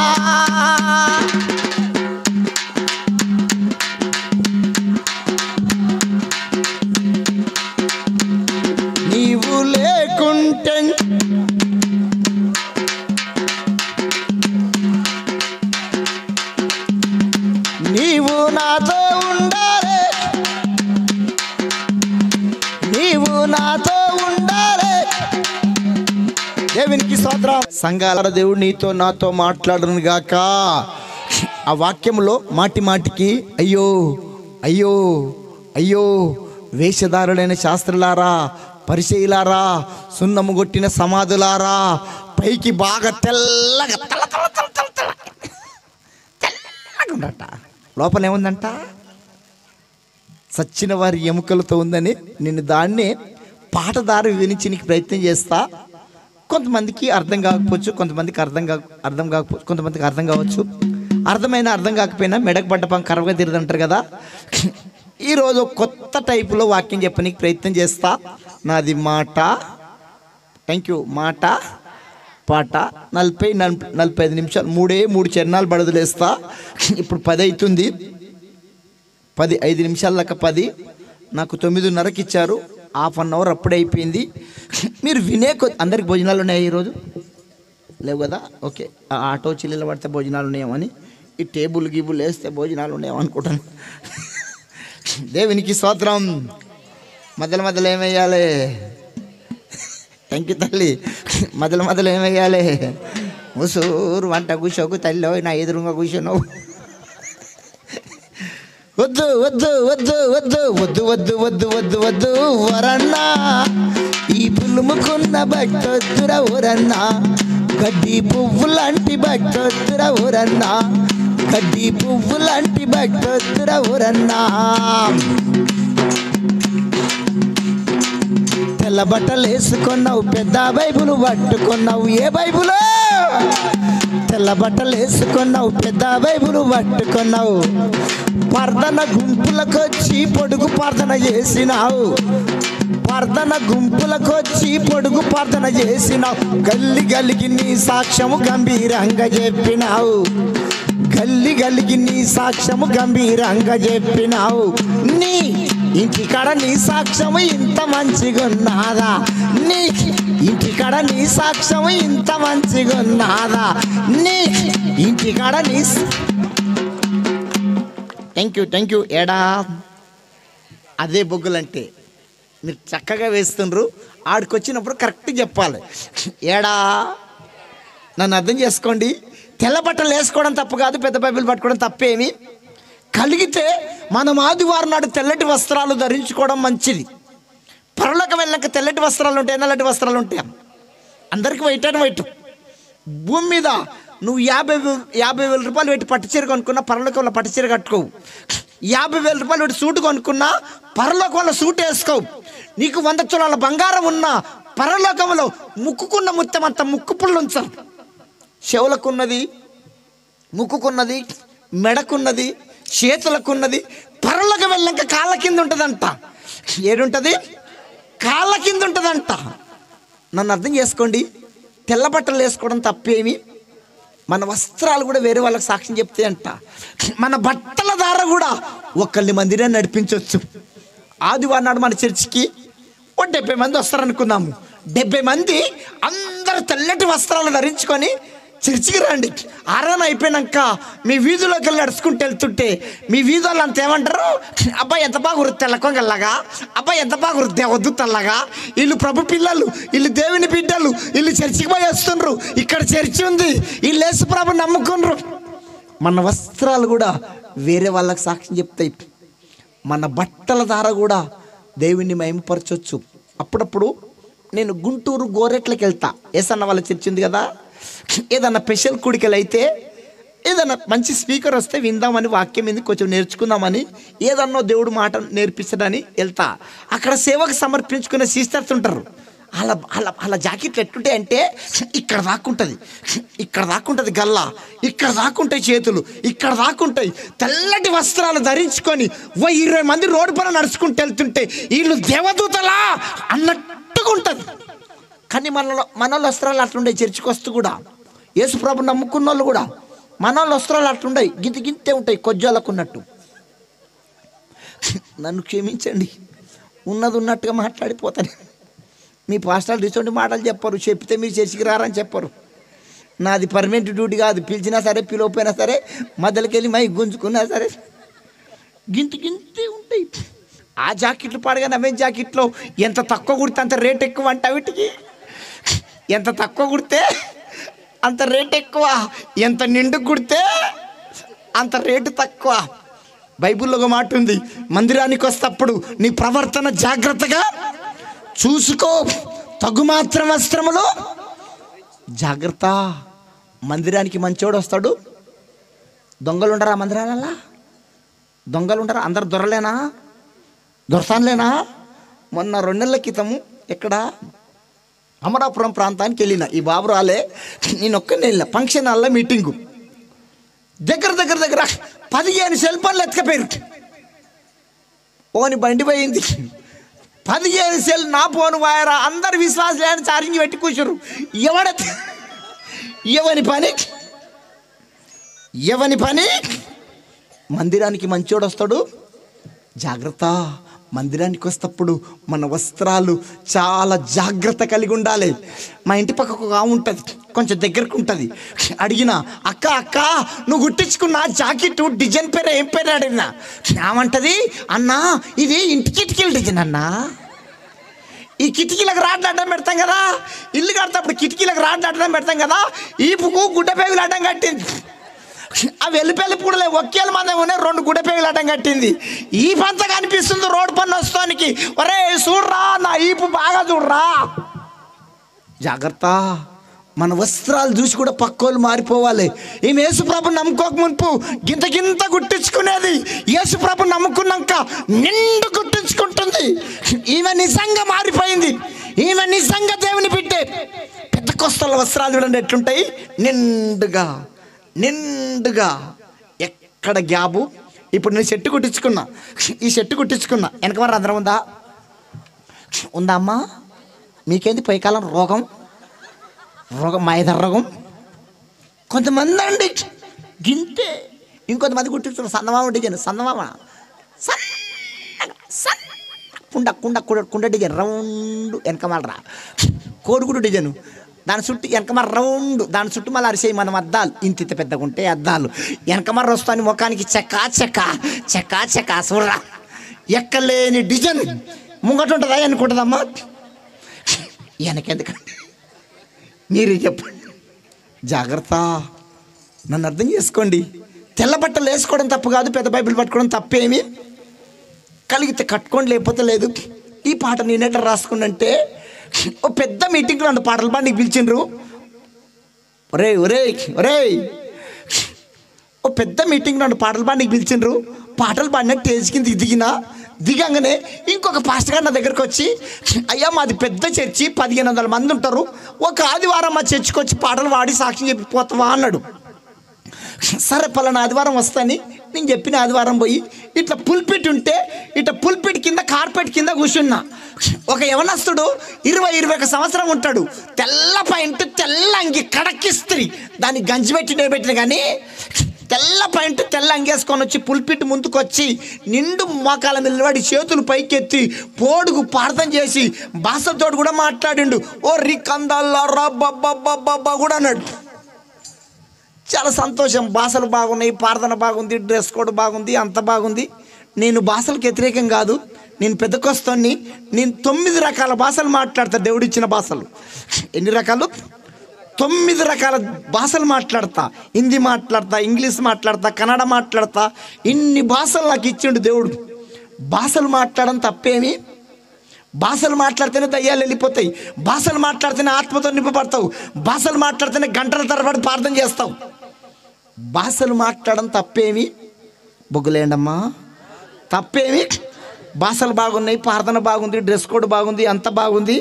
S1: నీవు లేకుంటే నీవు నాతో ఉండాలి, నీవు నాతో ఉండాలి. దేవునికి స్తోత్రం. సంఘాల దేవుడు నీతో నాతో మాట్లాడును గాక. ఆ వాక్యంలో మాటి మాటికి అయ్యో అయ్యో అయ్యో వేషధారులైన శాస్త్రులారా, పరిచయులారా, సున్నము కొట్టిన సమాధులారా, పైకి బాగా తెల్లగా తెల్లగా లోపల ఏముందంట? సచ్చిన వారి ఎముకలతో ఉందని నేను దాన్నే పాటదారు వినిచి నీకు ప్రయత్నం చేస్తా. కొంతమందికి అర్థం కాకపోవచ్చు, కొంతమందికి అర్థం కాకపోవచ్చు, కొంతమందికి అర్థం కావచ్చు. అర్థం కాకపోయినా మెడకు పడ్డ పం కరవగా తిరదంటారు కదా. ఈరోజు కొత్త టైపులో వాక్యం చెప్పనీకి ప్రయత్నం చేస్తా. నాది మాట, థ్యాంక్ యూ, మాట పాట 40-45 నిమిషాలు, 3 చరణాలు బడదులేస్తా. ఇప్పుడు 10 అవుతుంది. 5 నిమిషాల దాకా 10, నాకు 9:30కి ఇచ్చారు. ½ అన్ అవర్ అప్పుడే అయిపోయింది. మీరు వినే అందరికి భోజనాలు ఉన్నాయి ఈరోజు? లేవు కదా, ఓకే. ఆటో చిల్లీలు పడితే భోజనాలు ఉన్నాయేమని, ఈ టేబుల్ గీబుల్ వేస్తే భోజనాలు ఉన్నాయేమో అనుకుంటాను. దేవునికి స్తోత్రం. మధ్యలో ఏమేయాలి? థ్యాంక్ యూ తల్లి. మధ్యలో ఏమేయాలి? ముసూరు వంట కూర్చోకు తల్లి, నా ఎదురుగా కూర్చోను. వద్దు వద్దు వద్దు వద్దు వద్దు వద్దు వద్దు వద్దు వద్దు వరన్నా, ఈ పులుముకున్న భక్తొద్దుర ఊరన్నా, గడ్డి పువ్వు లాంటి భక్తొద్దుర ఊరన్నా, గడ్డి పువ్వు లాంటి భక్తొద్దుర ఊరన్నా. తెల్ల బట్టలు వేసుకున్నావు, పెద్ద బైబులు పట్టుకున్నావు. ఏ బైబులు? తెల్ల బట్టలు వేసుకున్నావు, పెద్ద బైబులు పట్టుకున్నావు. ప్రార్థన గుంపులకొచ్చి పొడుగు ప్రార్థన చేసినావు, ప్రార్థన గుంపులకొచ్చి పొడుగు ప్రార్థన చేసినావు. గల్లి గలిగి నీ సాక్ష్యము గంభీరంగా చెప్పినావు, గల్లి గలిగి నీ సాక్ష్యము గంభీరంగా చెప్పినావు. నీ ఇంటికాడ నీ సాక్ష్యము ఇంత మంచిగా ఉన్నాదా? నీ ఇంటికాడ నీ సాక్ష్యము ఇంత మంచిగా ఉన్నాదా? నీ ఇంటికాడ నీ థ్యాంక్ యూ. ఏడా అదే బొగ్గులంటే మీరు చక్కగా వేస్తుండ్రు. ఆడికొచ్చినప్పుడు కరెక్ట్ చెప్పాలి. ఏడా నన్ను అర్థం చేసుకోండి. తెల్ల బట్టలు వేసుకోవడం తప్పు కాదు, పెద్ద బైబిల్ పట్టుకోవడం తప్పేమి. కలిగితే మనం ఆదివారం నాడు తెల్లటి వస్త్రాలు ధరించుకోవడం మంచిది. పరలోకం వెళ్ళాక తెల్లటి వస్త్రాలు ఉంటాయి, నల్లటి వస్త్రాలు ఉంటాయి. అందరికీ వైట్ అండ్ వైట్. భూమి మీద నువ్వు 50,000 రూపాయలు పెట్టి పట్టుచీర కొనుక్కున్నా, పరలోకంలో పట్టుచీర కట్టుకోవు. 50,000 రూపాయలు పెట్టి సూటు కొనుక్కున్నా, పరలోకంలో సూటు వేసుకోవు. నీకు 100 తులాల బంగారం ఉన్నా, పరలోకంలో ముక్కుకున్న ముత్యం అంత ముక్కు పుళ్ళు ఉంచారు. చెవులకున్నది, ముక్కుకున్నది, మెడకున్నది, చేతులకున్నది పరలోకం వెళ్ళాక కాళ్ళ కింద ఉంటుందంట. ఏడుంటుంది? కాళ్ళ కింద ఉంటుందంట. నన్ను అర్థం చేసుకోండి. తెల్ల బట్టలు వేసుకోవడం తప్పేమి. మన వస్త్రాలు కూడా వేరే వాళ్ళకి సాక్ష్యం చెప్తే అంట. మన బట్టల ద్వారా కూడా ఒకళ్ళని మందిరాన్ని నడిపించవచ్చు. ఆదివారం నాడు మన చర్చికి 70 మంది వస్తారనుకుందాము. 70 మంది అందరూ తెల్లటి వస్త్రాలు ధరించుకొని చర్చికి రండి. ఆరాధన అయిపోయినాక మీ వీధిలోకి వెళ్ళి నడుచుకుంటూ వెళ్తుంటే మీ వీధులు అంత ఏమంటారు, అబ్బాయి ఎంత బాగా వృత్తి తెల్లకొంగల్లాగా, అబ్బాయి ఎంత బాగా వృత్తి వద్దు తల్లగా, వీళ్ళు ప్రభు పిల్లలు, వీళ్ళు దేవుని బిడ్డలు, వీళ్ళు చర్చికి పోయి వస్తుండ్రు, ఇక్కడ చర్చి ఉంది, వీళ్ళు యేసు ప్రభు నమ్ముకున్నారు. మన వస్త్రాలు కూడా వేరే వాళ్ళకి సాక్ష్యం చెప్తాయి. మన బట్టల ద్వారా కూడా దేవుణ్ణి మహిమపరచవచ్చు. అప్పుడప్పుడు నేను గుంటూరు గోరెట్లకి వెళ్తా. ఏసన్న వాళ్ళ చర్చి ఉంది కదా, ఏదన్నా స్పెషల్ కూడికలు అయితే ఏదన్నా మంచి స్పీకర్ వస్తే విందామని, వాక్యం మీద కొంచెం నేర్చుకుందామని, ఏదన్నో దేవుడు మాట నేర్పించడని వెళ్తా. అక్కడ సేవకు సమర్పించుకునే సిస్టర్స్ ఉంటారు. అలా అలా అలా జాకెట్లు ఎట్టుంటాయి అంటే ఇక్కడ దాక్కుంటుంది, ఇక్కడ దాక్కుంటుంది గల్లా, ఇక్కడ దాక్కుంటాయి చేతులు, ఇక్కడ దాక్కుంటాయి. తెల్లటి వస్త్రాలు ధరించుకొని 20 మంది రోడ్డు పైన నడుచుకుంటూ వెళ్తుంటే వీళ్ళు దేవదూతలా అన్నట్టుగా ఉంటుంది. కానీ మనోళ్ళ వస్త్రాలు అట్లుండే. చర్చికి వస్తూ కూడా యేసు ప్రభు నమ్ముకున్న వాళ్ళు కూడా మనోళ్ళ వస్త్రాలు అట్లుండయి, గింతే ఉంటాయి, కొజ్జాలకు ఉన్నట్టు. నన్ను క్షమించండి, ఉన్నది ఉన్నట్టుగా మాట్లాడిపోతాను. మీ పాస్టర్లు రీసెంట్ మాటలు చెప్పరు, చెప్తే మీరు చర్చికి రారని చెప్పరు. నాది పర్మనెంట్ డ్యూటీ కాదు, పిలిచినా సరే పిలవపోయినా సరే మధ్యలోకి వెళ్ళి మై గుంజుకున్నా సరే గింతే ఉంటాయి. ఆ జాకెట్లు పాడగా నవ్వే జాకెట్లో ఎంత తక్కువ కుడితే అంత రేట్ ఎక్కువ అంట. వీటికి ఎంత తక్కువ కుడితే అంత రేట్ ఎక్కువ, ఎంత నిండు కుడితే అంత రేటు తక్కువ. బైబిల్లో ఒక మాట ఉంది, మందిరానికి వస్తప్పుడు నీ ప్రవర్తన జాగ్రత్తగా చూసుకో, తగుమాత్రం వస్త్రములు జాగ్రత్త. మందిరానికి మంచోడు వస్తాడు, దొంగలు ఉండరా మందిరాలల్లా? దొంగలు ఉండరా? అందరు దొరలేనా? దొరసానులేనా? మొన్న 2 నెలల క్రితము ఎక్కడ అమరాపురం ప్రాంతానికి వెళ్ళిన, ఈ బాబు రాలే, నేను ఒక్కనే వెళ్ళిన. ఫంక్షన్ హాల్లో మీటింగు, దగ్గర 15 సెల్ ఫోన్లు ఎత్తుకపోయారు. ఓని బండి పోయింది, 15 సెల్ నా ఫోన్ వాయరా, అందరు విశ్వాసాలు ఛార్జింగ్ పెట్టి కూర్చోరు. ఎవని పని మందిరానికి మంచోడు వస్తాడు, జాగ్రత్త. మందిరానికి వస్తప్పుడు మన వస్త్రాలు చాలా జాగ్రత్త కలిగి ఉండాలి. మా ఇంటి పక్కకు ఉంటుంది, కొంచెం దగ్గరకు ఉంటుంది. అడిగిన అక్క నువ్వు కుట్టించుకున్న జాకెట్ డిజైన్ పేరు ఏం పేరు అడిగినా, ఏమంటది, అన్నా ఇది ఇంటి కిటికీల డిజైన్ అన్నా. ఈ కిటికీలకు రాడ్లు అడ్డం పెడతాం కదా, ఇల్లు కడతాప్పుడు కిటికీలకు రాడ్లు అడ్డం పెడతాం కదా, ఈపుకు గుడ్డ పేగులు అడ్డం కట్టింది. ఆ వెల్లిపల్లి పూడలే ఒకేళ్ళ మంది ఉన్నాయి, 2 గుడ్డ పేగులు అడ్డం కట్టింది. ఈ పంత కనిపిస్తుంది రోడ్డు పన్ను వస్తానికి. ఒరే చూడరా, నా ఈపు బాగా చూడరా. జాగ్రత్త. మన వస్త్రాలు చూసి కూడా పక్కోళ్ళు మారిపోవాలి. ఈమె యేసుప్రభు నమ్ముకోక మునుపు గింత గుట్టించుకునేది, యేసుప్రభు నమ్ముకున్నాక నిండు గుట్టించుకుంటుంది. ఈమె నిజంగా మారిపోయింది, ఈమె నిజంగా దేవుని బిడ్డే. పెద్ద కొస్తల వస్త్రాలు చూడండి ఎట్లుంటాయి, నిండుగా ఎక్కడ గ్యాబు. ఇప్పుడు నేను షర్టు కుట్టించుకున్నా, ఈ షర్టు కుట్టించుకున్నా, వెనక మరి అందరం ఉందా అమ్మా? మీకేంది పైకాలం రోగం మైద రోగం? కొంతమంది అండి గింతే, ఇంకొంతమంది కుట్టించుకున్నారు సన్నమామ డిజైన్, కుండ డిజైన్ రౌండ్, వెనక మళ్ళీ కోడిగుడు డిజైను, దాని చుట్టూ వెనకమర రౌండ్, దాని చుట్టూ మళ్ళీ అరిసేయి మనం అద్దాలు, ఇంత పెద్దగా ఉంటాయి అద్దాలు. వెనకమర వస్తాను ముఖానికి చెక్క చూడరా, ఎక్కలేని డిజైన్. ముంగట ఉంటుందా అనుకుంటుందమ్మా? వెనకెందుకండి మీరే చెప్పండి. జాగ్రత్త. నన్ను అర్థం చేసుకోండి. తెల్ల బట్టలు వేసుకోవడం తప్పు కాదు, పెద్ద బైబిల్ పట్టుకోవడం తప్పేమి. కలిగితే కట్టుకోండి, లేకపోతే లేదు. ఈ పాట నేనేట రాసుకుంటే ఓ పెద్ద మీటింగ్లో నన్ను పాటల పాడికి పిలిచిండ్రు. ఒరే ఓ పెద్ద మీటింగ్లో నన్ను పాటల పాడికి పిలిచిండ్రు. పాటలు పాడిన స్టేజ్ కింద దిగంగానే ఇంకొక పాస్టర్ గారు నా దగ్గరకు వచ్చి, అయ్యా మాది పెద్ద చర్చి, 1500 మంది ఉంటారు, ఒక ఆదివారం మా చర్చికి వచ్చి పాటలు పాడి సాక్ష్యం చెప్పిపోతావా అన్నాడు. సరే పలానా ఆదివారం వస్తాని నేను చెప్పిన ఆదివారం పోయి ఇట్లా పుల్పిట్ ఉంటే ఇట్లా పుల్పిట్ కింద కార్పెట్ కింద కూర్చున్నా. ఒక యవనస్తుడు 20-21 సంవత్సరం ఉంటాడు, తెల్ల పాయింట్ తెల్ల అంగి కడకిస్త్రీ, దాన్ని గంజి పెట్టిన కానీ తెల్ల పాయింట్ తెల్ల అంగేసుకొని వచ్చి పుల్పిట్ ముందుకొచ్చి నిండు మోకాల నిలబడి చేతులు పైకెత్తి పోడుగు ప్రార్థన చేసి భాషతోడు కూడా మాట్లాడిండు. ఓ రికందల్లా రా బబ్బా కూడా అన్నాడు. చాలా సంతోషం. భాషలు బాగున్నాయి, ప్రార్థన బాగుంది, డ్రెస్ కోడ్ బాగుంది, అంత బాగుంది. నేను భాషలకు వ్యతిరేకం కాదు, నేను పెద్ద కోస్తాన్ని. నేను 9 రకాల భాషలు మాట్లాడతా, దేవుడిచ్చిన భాషలు. ఎన్ని రకాలు? 9 రకాల భాషలు మాట్లాడతా. హిందీ మాట్లాడతా, ఇంగ్లీష్ మాట్లాడతా, కన్నడ మాట్లాడతా. ఇన్ని భాషలు నాకు ఇచ్చిండు దేవుడు. భాషలు మాట్లాడడం తప్పేమి? భాషలు మాట్లాడితేనే దయ్యాలు వెళ్ళిపోతాయి, భాషలు మాట్లాడితేనే ఆత్మతో నింపబడతావు, భాషలు మాట్లాడితేనే గంటల తరబడి ప్రార్థన చేస్తావు. భాషలు మాట్లాడడం తప్పేమి? బొగ్గులేండమ్మా, తప్పేమి? భాషలు బాగున్నాయి, ప్రార్థన బాగుంది, డ్రెస్ కోడ్ బాగుంది, అంత బాగుంది.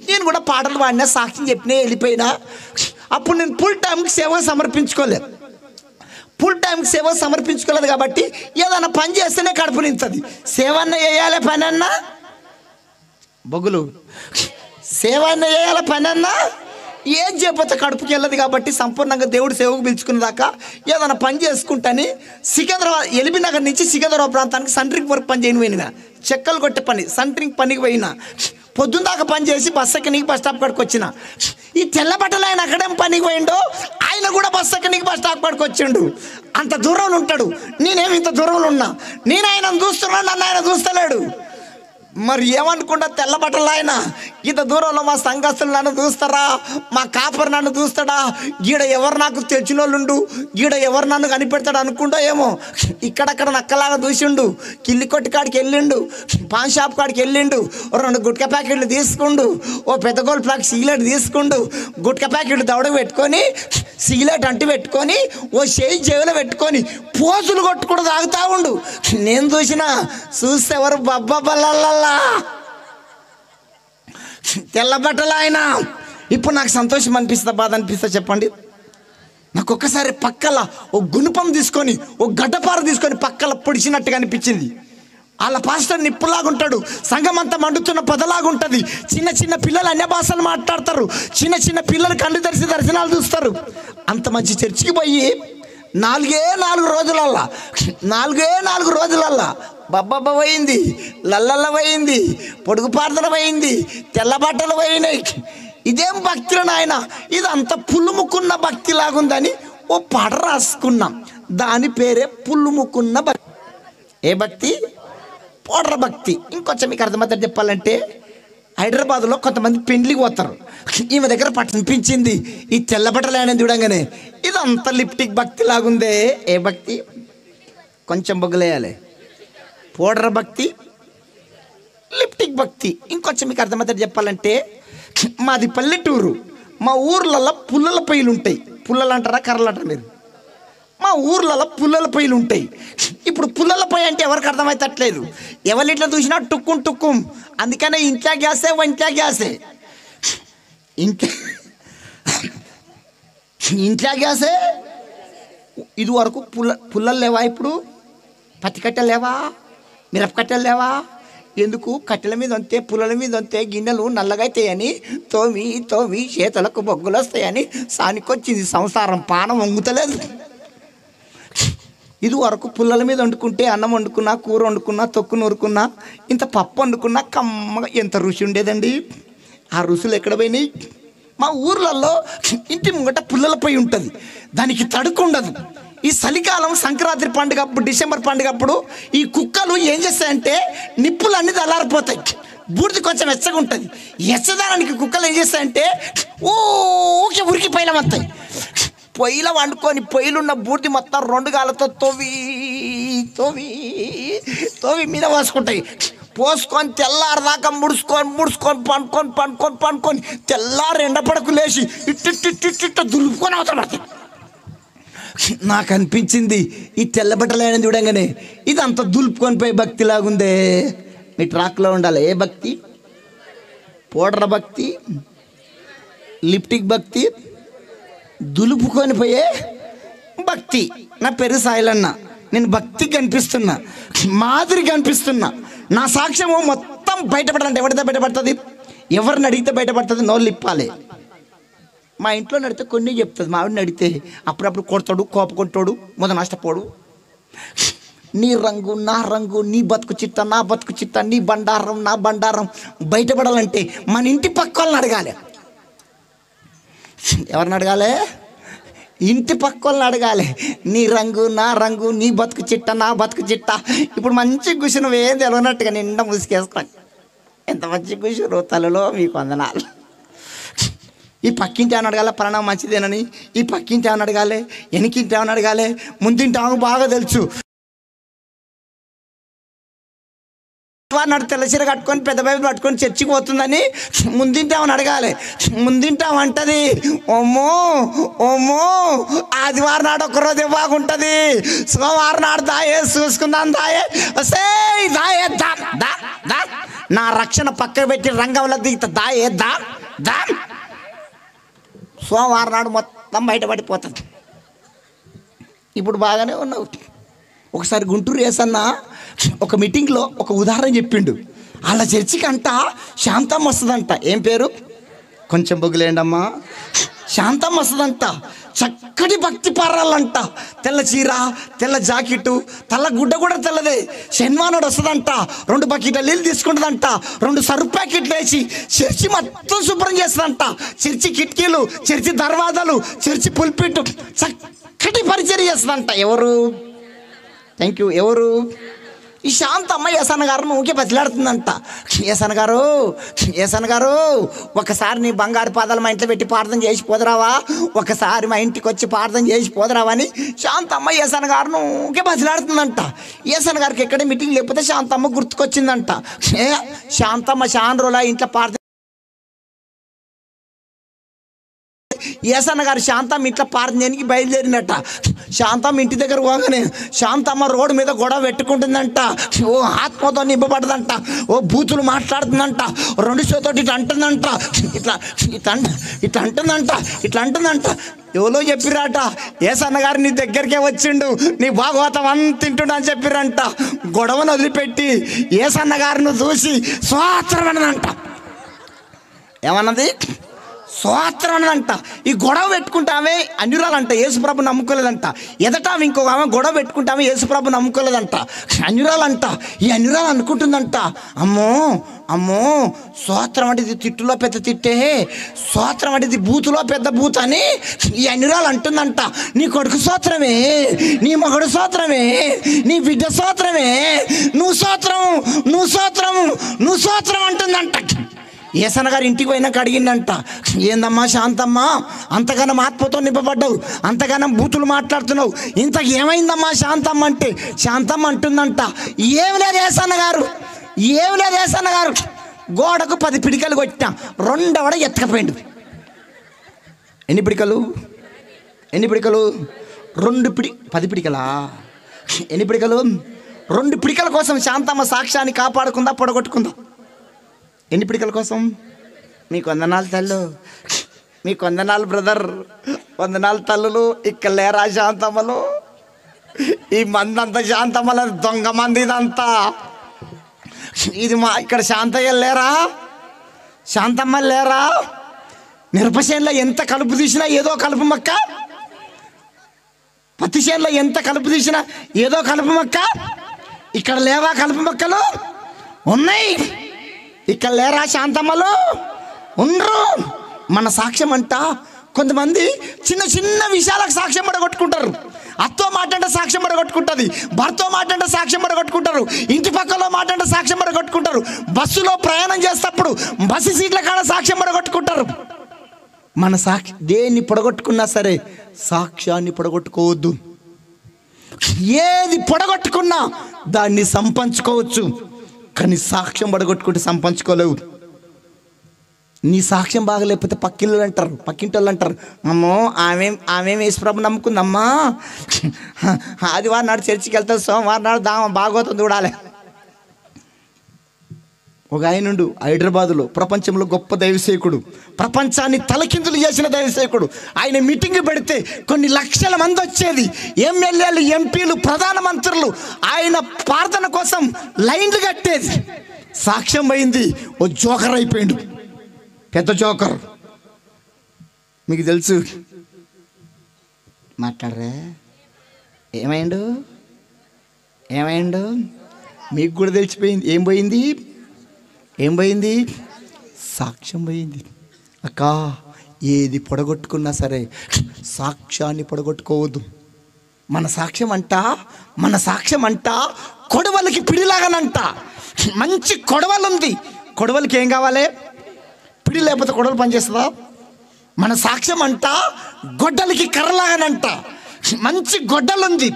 S1: నేను కూడా పాటలు పాడినా, సాక్ష్యం చెప్పినా, వెళ్ళిపోయినా. అప్పుడు నేను ఫుల్ టైంకి సేవ సమర్పించుకోలేదు. ఫుల్ టైంకి సేవ సమర్పించుకోలేదు కాబట్టి ఏదైనా పని చేస్తేనే కడుపు నింతుంది. సేవ అన్న చేయాలి, పని అన్నా బొగ్గులు, సేవ అన్న చేయాలి, పని అన్నా ఏం చేయకపోతే కడుపుకి వెళ్ళదు. కాబట్టి సంపూర్ణంగా దేవుడు సేవకు పిలుచుకున్న దాకా ఏదైనా పని చేసుకుంటాని సికింద్రాబాద్ ఎల్బీ నగర్ నుంచి సికింద్రాబాద్ ప్రాంతానికి సెంట్రింగ్ వర్క్ పని చేయని పోయినా, చెక్కలు కొట్టే పని, సెంట్రింగ్ పనికి పోయినా. పొద్దున్న దాకా పని చేసి బస్ ఎక్కనికి బస్ స్టాప్ కాడికి వచ్చిన. ఈ తెల్ల బట్టలు ఆయన అక్కడేం పనికి పోయిండో, ఆయన కూడా బస్ ఎక్కనికి బస్ స్టాప్ కాడికి వచ్చిండు. అంత దూరంలో ఉంటాడు, నేనేమి ఇంత దూరంలో ఉన్నా. నేను ఆయనను చూస్తున్నాను, నన్ను ఆయన చూస్తలేడు. మరి ఏమనుకుంటా, తెల్ల బట్టలు ఆయన ఇంత దూరంలో మా సంఘస్థులు నన్ను చూస్తారా, మా కాపర్ నన్ను చూస్తాడా, గీడ ఎవరు నాకు తెలిసిన వాళ్ళుండు, గీడ ఎవరు నన్ను కనిపెడతాడు అనుకుంటా ఏమో. ఇక్కడక్కడ నక్కలాగా చూసిండు. కిల్లి కొట్టి కాడికి వెళ్ళిండు, పాన్ షాప్ కాడికి వెళ్ళిండు, 2 గుట్కా ప్యాకెట్లు తీసుకుండు, ఓ పెద్ద గోల్ ప్లాక్ సిగరెట్ తీసుకుండు, గుట్కా ప్యాకెట్లు దవడ పెట్టుకొని, సిగరెట్ అంటు పెట్టుకొని, ఓ చేయి చెవిలో పెట్టుకొని పోజులు కొట్టుకుంటూ తాగుతా ఉండు. నేను చూస్తే ఎవరు బబ్బా బల్లల్లా తెల్ల బట్టలు ఆయన. ఇప్పుడు నాకు సంతోషం అనిపిస్తా, బాధ అనిపిస్తా చెప్పండి? నాకు ఒక్కసారి పక్కల ఓ గుణపం తీసుకొని, ఓ గడ్డపార తీసుకొని పక్కల పొడిచినట్టుగా అనిపించింది. వాళ్ళ పాస్టర్ నిప్పులాగుంటాడు, సంఘం అంతా మండుతున్న పొదలాగుంటుంది. చిన్న చిన్న పిల్లలు అన్య భాషలు మాట్లాడతారు, చిన్న చిన్న పిల్లలు కళ్ళు తెరిచి దర్శనాలు చూస్తారు. అంత మంచి చర్చికి పోయి 4 రోజులల్లా బబ్బబ్బ పోయింది, లల్లల్ల పోయింది, పొడుగు ప్రార్థన పోయింది, తెల్ల బట్టలు పోయినాయి. ఇదేం భక్తులు నాయన, ఇదంతా పుల్లుముకున్న భక్తి లాగుందని ఓ పాట రాసుకున్నాం. దాని పేరే పుల్లుముకున్న భక్తి. ఏ భక్తి? పౌడర్ భక్తి. ఇంకొంచెం మీకు అర్థమవుతుంది చెప్పాలంటే, హైదరాబాద్లో కొంతమంది పెండ్లికి పోతారు. ఈమె దగ్గర పట్టింపించింది ఈ తెల్ల బట్టలు ఆయన చూడంగానే, ఇదంతా లిప్టిక్ భక్తి లాగుందే. ఏ భక్తి? కొంచెం బొగ్గలేయాలి. పౌడర్ భక్తి, లిప్టిక్ భక్తి. ఇంకొంచెం మీకు అర్థమవుతుంది చెప్పాలంటే, మాది పల్లెటూరు. మా ఊర్లలో పుల్లల పొయ్యిలు ఉంటాయి. పుల్లలు అంటారా, కర్రలు అంటారా మీరు? మా ఊర్లలో పుల్లల పొయ్యిలు ఉంటాయి. ఇప్పుడు పుల్లల పొయ్యి అంటే ఎవరికి అర్థమవుతట్లేదు. ఎవరి ఇట్లా చూసినా టుక్కుం టుక్కుం. అందుకనే ఇంట్లో గ్యాసే, వంట్లో గ్యాసే. ఇంట్లో గ్యాసే. ఇది వరకు పుల్లలు లేవా? ఇప్పుడు పత్తి కట్టెలు లేవా? మిరప కట్టెలు లేవా? ఎందుకు? కట్టెల మీద అంతే, పుల్లల మీద అంతే, గిన్నెలు నల్లగా అవుతాయని, తోమి చేతులకు బొగ్గులు వస్తాయని సానికొచ్చింది సంసారం. పానం వంగుతలేదు. ఇది వరకు పుల్లల మీద వండుకుంటే అన్నం వండుకున్నా, కూర వండుకున్నా, తొక్కు నూరుకున్నా, ఇంత పప్పు వండుకున్నా కమ్మగా ఎంత రుచి ఉండేదండి. ఆ రుచులు ఎక్కడ పోయినాయి? మా ఊర్లలో ఇంటి ముంగట పుల్లల పొయ్యి ఉంటుంది, దానికి తడుకు ఉండదు. ఈ చలికాలం సంక్రాంతి పండుగ అప్పుడు, డిసెంబర్ పండుగ అప్పుడు ఈ కుక్కలు ఏం చేస్తాయంటే నిప్పులు అన్నీ చల్లారిపోతాయి, బూడిది కొంచెం వెచ్చగా ఉంటుంది. వెచ్చదానికి కుక్కలు ఏం చేస్తాయంటే ఊకే ఉరికి పైన వస్తాయి. పొయ్యిలో వండుకొని పొయ్యిలున్న బూడిది మొత్తం 2 గాలతో తోవి మీద పోసుకుంటాయి. పోసుకొని తెల్లారదాకా ముడుచుకొని పండుకొని తెల్లారి ఎండపడకు లేచి ఇట్ట దులుపుకొని అవుతాడు. నాకు అనిపించింది ఈ తెల్లబట్టలైన చూడంగానే ఇదంతా దులుపుకొని పోయి భక్తి లాగుందే. మీ ట్రాక్లో ఉండాలి. ఏ భక్తి? పౌడర్ భక్తి, లిప్టిక్ భక్తి, దులుపుకొని పోయే భక్తి. నా పేరు సాయిలన్న. నేను భక్తి కనిపిస్తున్నా, మాదిరి కనిపిస్తున్నా. నా సాక్ష్యము మొత్తం బయటపడాలంటే ఎవరితో బయటపడుతుంది? ఎవరిని అడిగితే బయటపడుతుంది? నోళ్ళు ఇప్పాలి. మా ఇంట్లో నడితే కొన్ని చెప్తుంది, మా ఆవిడని అడిగితే అప్పుడప్పుడు కొడతాడు, కోపకొట్టాడు, నష్టపోడు. నీ రంగు నా రంగు, నీ బతుకు చిట్ట నా బతుకు చిట్ట, నీ బండారం నా బండారం బయటపడాలంటే మన ఇంటి పక్క వాళ్ళని అడగాలి. ఎవరిని అడగాలి? ఇంటి పక్క వాళ్ళని అడగాలి, నీ రంగు నా రంగు, నీ బతుకు చిట్ట నా బతుకు చిట్ట. ఇప్పుడు మంచి కూర్చుని నువ్వేం తెలియనట్టుగా నిండా ముసుకేసుకోండి. ఎంత మంచి కూర్చురు తలలో మీకు వందనాలు. ఈ పక్కింటి ఏమని అడగాలి, పలానా మంచిదేనని. ఈ పక్కింటి ఏమని అడగాలి, వెనకింటి ఏమని అడగాలి, ముందింటి ఆమె బాగా తెలుసు. నాడు తెల్లచీర కట్టుకొని పెద్ద బైబిల్ పట్టుకొని చర్చికి పోతుందని ముందింటామని అడగాలి. ముందింటామంటది, ఓమో ఓమో ఆదివారం నాడు ఒక్కరోజే బాగుంటుంది, సోమవారం నాడు దాయే చూసుకుందాం, దాయే వస్తే దాయే దా దా దా, నా రక్షణ పక్క పెట్టి రంగంలో దిగుతా, దాయే దా దా. సోమవారం నాడు మొత్తం బయటపడిపోతుంది. ఇప్పుడు బాగానే ఉన్నావు. ఒకసారి గుంటూరు ఏసన్న ఒక మీటింగ్లో ఒక ఉదాహరణ చెప్పిండు. వాళ్ళ చర్చికి అంట శాంతం వస్తుందంట. ఏం పేరు? కొంచెం బొగ్గులేండమ్మా. శాంతం వస్తుందంట. చక్కటి భక్తి పారాలంట. తెల్ల చీర, తెల్ల జాకెట్టు, తెల్ల గుడ్డ కూడా తెల్లదే. శనివారం వస్తుందంట. 2 బకెట్ల నీళ్ళు తీసుకుంటుందంట. 2 సరుపు ప్యాకెట్లు వేసి చర్చి మొత్తం శుభ్రం చేస్తుందంట. చర్చి కిటికీలు, చర్చి దర్వాజాలు, చర్చి పుల్పిట్టు చక్కటి పరిచయం చేస్తుందంట. ఎవరు? Thank you. ఎవరు? ఈ శాంతమ్మ ఏసన్న గారు ఊకే బతిలాడుతుందంట. ఏసన్న గారు ఒకసారి నీ బంగారు పాదాలు మా ఇంట్లో పెట్టి ప్రార్థన చేసి పోదరావా, ఒకసారి మా ఇంటికి వచ్చి ప్రార్థన చేసి పోదరావా అని శాంతమ్మ ఏసన్న గారు ఊకే బతిలాడుతుందంట. ఏసన్న గారికి ఎక్కడ మీటింగ్ లేకపోతే శాంతమ్మ గుర్తుకొచ్చిందంట. శాంతమ్మ శాండ్రోలా ఇంట్లో ప్రార్థన, ఏసన్న గారు శాంతమ్మ ఇంట్లో ప్రార్థన చేయడానికి బయలుదేరినట్ట. శాంతమ్మ ఇంటి దగ్గర పోగానే శాంతమ్మ రోడ్డు మీద గొడవ పెట్టుకుంటుందంట. ఓ ఆత్మతో నింపబడదంట. ఓ బూతులు మాట్లాడుతుందంట. 2 చేతులతో ఇట్లా అంటుందంట. ఇట్లా ఇట్లా ఇట్లా అంటుందంట. ఇట్లా అంటుందంట. ఎవరో చెప్పిరాట, ఏసన్న గారు నీ దగ్గరికే వచ్చిండు, నీ భాగవతం అంత తింటుండ అని చెప్పిరంట. గొడవను వదిలిపెట్టి ఏసన్న గారిని చూసి స్వాత్రం అన్నదంట. ఏమన్నది? స్వాత్రం అన్నదంట. ఈ గొడవ పెట్టుకుంటామే అన్యురాలంట. యేసుప్రభు నమ్ముకోలేదంట. ఎదట ఇంకొక ఆమె గొడవ పెట్టుకుంటామే యేసుప్రభు నమ్ముకోలేదంట. అన్యురాలంట. ఈ అన్యురాలు అనుకుంటుందంట, అమ్మో అమ్మో స్వాత్రం అంటే ఇది తిట్టులో పెద్ద తిట్టే, స్వాత్రం అంటే ఇది బూతులో పెద్ద బూత్ అని ఈ అన్యురాలు అంటుందంట. నీ కొడుకు స్వాత్రమే, నీ మగడు స్వాత్రమే, నీ బిడ్డ స్వాత్రమే, నువ్వు స్వాత్రం నువ్వు స్వాత్రం నువ్వు స్వాత్రం అంటుందంట. ఏసన్న గారు ఇంటికి పోయినాక అడిగిందంట, ఏందమ్మా శాంతమ్మ, అంతగానం ఆత్మతో నింపబడ్డావు, అంతగానం బూతులు మాట్లాడుతున్నావు, ఇంత ఏమైందమ్మా శాంతమ్మ అంటే, శాంతమ్మ అంటుందంట, ఏం లేదు ఏసన్న గారు, ఏం లేదు ఏసన్న గారు, గోడకు 10 పిడికలు కొట్టినా 2వ ఎత్తకపోయిండు. ఎన్ని పిడికలు? 10 పిడికలా? ఎన్ని పిడికలు? 2 పిడికల కోసం శాంతమ్మ సాక్ష్యాన్ని కాపాడుకుందా, పొడగొట్టుకుందా? ఎన్ని పిడికల కోసం? మీకు వందనాలు తల్లు, మీకు వందనాలు బ్రదర్, వందనాలు తల్లులు. ఇక్కడ లేరా శాంతమ్మలు? ఈ మందంతా శాంతమ్మల దొంగ మంది ఇదంతా. ఇది మా ఇక్కడ శాంతయ్యలు లేరా? శాంతమ్మలు లేరా? మిరపచేనులో ఎంత కలుపు తీసినా ఏదో కలుపు మొక్క, పత్తి చేనులో ఎంత కలుపు తీసినా ఏదో కలుపు మొక్క. ఇక్కడ లేవా కలుపు మొక్కలు? ఉన్నాయి. ఇక్కడ లేరా శాంతమ్మలు? ఉండరు. మన సాక్ష్యం అంట. కొంతమంది చిన్న చిన్న విషయాలకు సాక్ష్యం పడగొట్టుకుంటారు. అత్తో మాట అంటే సాక్ష్యం పడగొట్టుకుంటుంది, భర్తో మాట అంటే సాక్ష్యం పడగొట్టుకుంటారు, ఇంటి పక్కలో మాట అంటే సాక్ష్యం పడగొట్టుకుంటారు, బస్సులో ప్రయాణం చేసేటప్పుడు బస్సు సీట్ల కాడ సాక్ష్యం పడగొట్టుకుంటారు. మన దేన్ని పొడగొట్టుకున్నా సరే సాక్ష్యాన్ని పొడగొట్టుకోవద్దు. ఏది పొడగొట్టుకున్నా దాన్ని సంపంచుకోవచ్చు, కానీ సాక్ష్యం పడగొట్టుకుంటే సంపంచుకోలేవు. నీ సాక్ష్యం బాగలేకపోతే పక్కింటి వాళ్ళు అంటారు, అమ్మో ఆమెం యేసుప్రభు నమ్ముకుందమ్మా, ఆదివారం నాడు చర్చికి వెళ్తారు, సోమవారం నాడు భాగవతం చూడాలి. ఒక ఆయనుండు హైదరాబాదులో, ప్రపంచంలో గొప్ప దైవసేవకుడు, ప్రపంచాన్ని తలకిందులు చేసిన దైవసేవకుడు. ఆయన మీటింగ్ పెడితే కొన్ని లక్షల మంది వచ్చేది. ఎమ్మెల్యేలు, ఎంపీలు, ప్రధానమంత్రులు ఆయన ప్రార్థన కోసం లైన్లు కట్టేది. సాక్ష్యం పోయింది, ఓ జోకర్ అయిపోయిండు, పెద్ద జోకర్. మీకు తెలుసు, మాట్లాడరా? ఏమైండు? మీకు కూడా తెలిసిపోయింది. ఏం పోయింది? సాక్ష్యం పోయింది. అక్క ఏది పొడగొట్టుకున్నా సరే సాక్ష్యాన్ని పొడగొట్టుకోవద్దు. మన సాక్ష్యం అంట కొడవలికి పిడిలాగానంట. మంచి కొడవలు ఉంది, కొడవలికి ఏం కావాలి? పిడి లేకపోతే కొడవలు పనిచేస్తుందా? మన సాక్ష్యం అంట గొడ్డలికి కర్రలాగానంట. మంచి గొడ్డలుంది,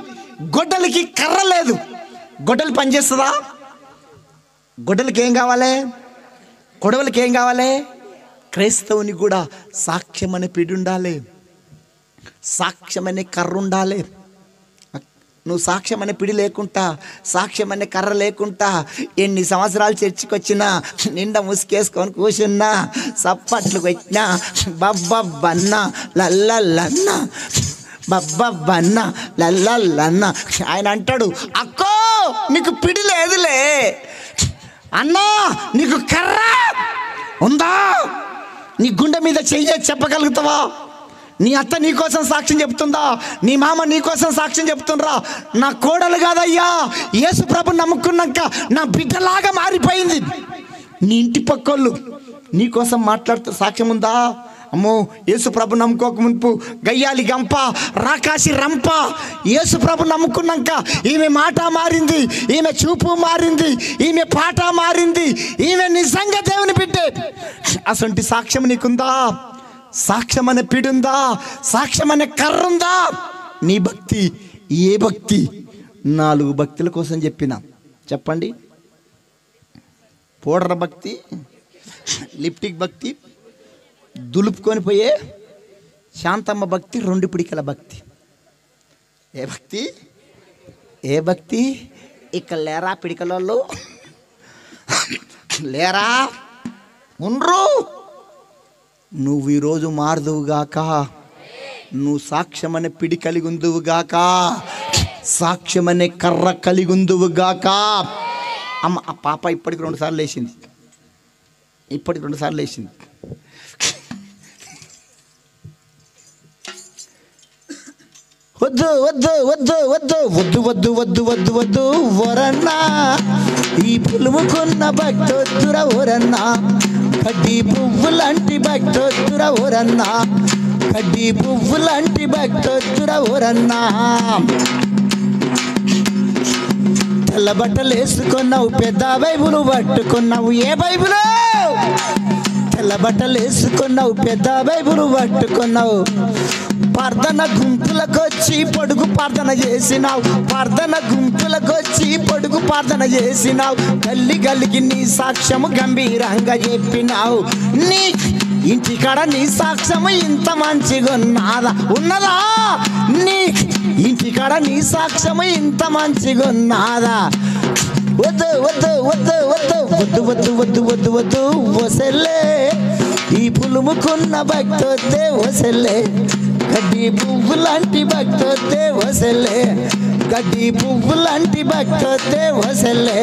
S1: గొడ్డలికి కర్ర లేదు, గొడ్డలి పనిచేస్తుందా? గొడ్డలికి ఏం కావాలి? కొడవలికి ఏం కావాలి? క్రైస్తవుని కూడా సాక్ష్యం అనే పిడి ఉండాలి, సాక్ష్యం అనే కర్ర ఉండాలి. నువ్వు సాక్ష్యం అనే పిడి లేకుండా, సాక్ష్యం అనే కర్ర లేకుండా ఎన్ని సంవత్సరాలు చర్చికి వచ్చినా, నిండా ముసుకేసుకొని కూర్చున్నా, సప్పట్లు పెట్టినా, బబ్బబ్బన్న లల్లన్న బబ్బబ్బన్న లల్లన్న. ఆయన అంటాడు, అక్కో నీకు పిడి లేదులే, అన్నా నీకు కర్ర ఉందా? నీ గుండె మీద చెయ్యి చెప్పగలుగుతావా? నీ అత్త నీ కోసం సాక్ష్యం చెప్తుందా? నీ మామ నీ కోసం సాక్ష్యం చెప్తుండ్రా? నా కోడలు కాదయ్యా, యేసు ప్రభు నమ్ముకున్నాక నా బిడ్డలాగా మారిపోయింది. నీ ఇంటి పక్కోళ్ళు నీ కోసం మాట్లాడుతూ సాక్ష్యం ఉందా? అమ్మో, యేసు ప్రభు నమ్ముకోక మునుపు గయ్యాలి గంప, రాకాసి రంప. యేసు ప్రభు నమ్ముకున్నాక ఈమె మాట మారింది, ఈమె చూపు మారింది, ఈమె పాట మారింది, ఈమె నిజంగా దేవుని బిడ్డే. అసంటి సాక్ష్యం నీకుందా? సాక్ష్యం అనే పిడుందా? సాక్ష్యం అనే కర్ర ఉందా? నీ భక్తి ఏ భక్తి? 4 భక్తుల కోసం చెప్పండి. పౌడర్ భక్తి, లిప్టిక్ భక్తి, దులుపుకొని పోయే శాంతమ్మ భక్తి, 2 పిడికల భక్తి. ఏ భక్తి? ఇక్కడ లేరా పిడికలలో? లేరా? ఉండ్రు. నువ్వు ఈరోజు మారుదువుగాక, నువ్వు సాక్ష్యం అనే పిడి కలిగి ఉందువుగాక, సాక్ష్యం అనే కర్ర కలిగి ఉందువుగాక. అమ్మ, ఆ పాప ఇప్పటికి 2 సార్లు లేచింది, వద్దు వద్దు వద్దు వద్దు వద్దు వద్దు వద్దు వద్దు వద్దు వరన్నా, ఈ పులుముకున్న భక్తొద్దుర ఓరన్నా, కడ్డీ పువ్వు లాంటి భక్తొద్దుర ఓరన్నా, కడ్డీ పువ్వు లాంటి భక్తొద్దుర ఓరన్నా. తెల్ల బట్టలు వేసుకున్నావు, పెద్ద బైబులు పట్టుకున్నావు. ఏ బైబులు? తెల్ల బట్టలు వేసుకున్నావు, పెద్ద బైబులు పట్టుకున్నావు. ప్రార్థన గుంపులకొచ్చి పొడుగు ప్రార్థన చేసినావు, ప్రార్థన గుంపులకొచ్చి పొడుగు ప్రార్థన చేసినావు. గల్లి గల్లికి నీ సాక్ష్యము గంభీరంగా చెప్పినావు. నీ ఇంటికాడ నీ సాక్ష్యము ఇంత మంచిగా ఉన్నదా? నీ ఇంటికాడ నీ సాక్ష్యము ఇంత మంచిగా ఉన్నదా? వద్దు వద్దు వద్దు వద్దు వద్దు వద్దు వద్దు వద్దు వద్దు వసలే, ఈ పులుముకున్న భక్తొద్దే వసలే, గడ్డి పువ్వు లాంటి భక్తొద్దే వసలే, గడ్డి పువ్వు లాంటి భక్తొద్దే వసలే.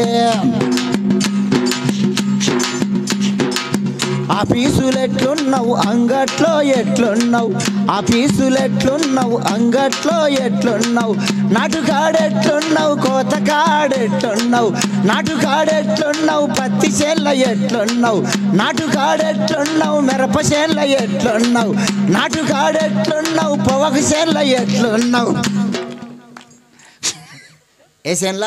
S1: ఆఫీసులు ఎట్లున్నావు, అంగట్లో ఎట్లున్నావు? ఆఫీసులు ఎట్లున్నావు, అంగట్లో ఎట్లున్నావు? నాటుకాడెట్లున్నావు, కోతకాడెట్లున్నావు? నాటుకాడెట్లున్నావు, పత్తి చేన్ల ఎట్లున్నావు? నాటుకాడెట్లున్నావు, మిరప చేన్ల ఎట్లున్నావు? నాటుకాడెట్లున్నావు, పొగకు చేన్ల ఎట్లున్నావు? ఏ చేన్ల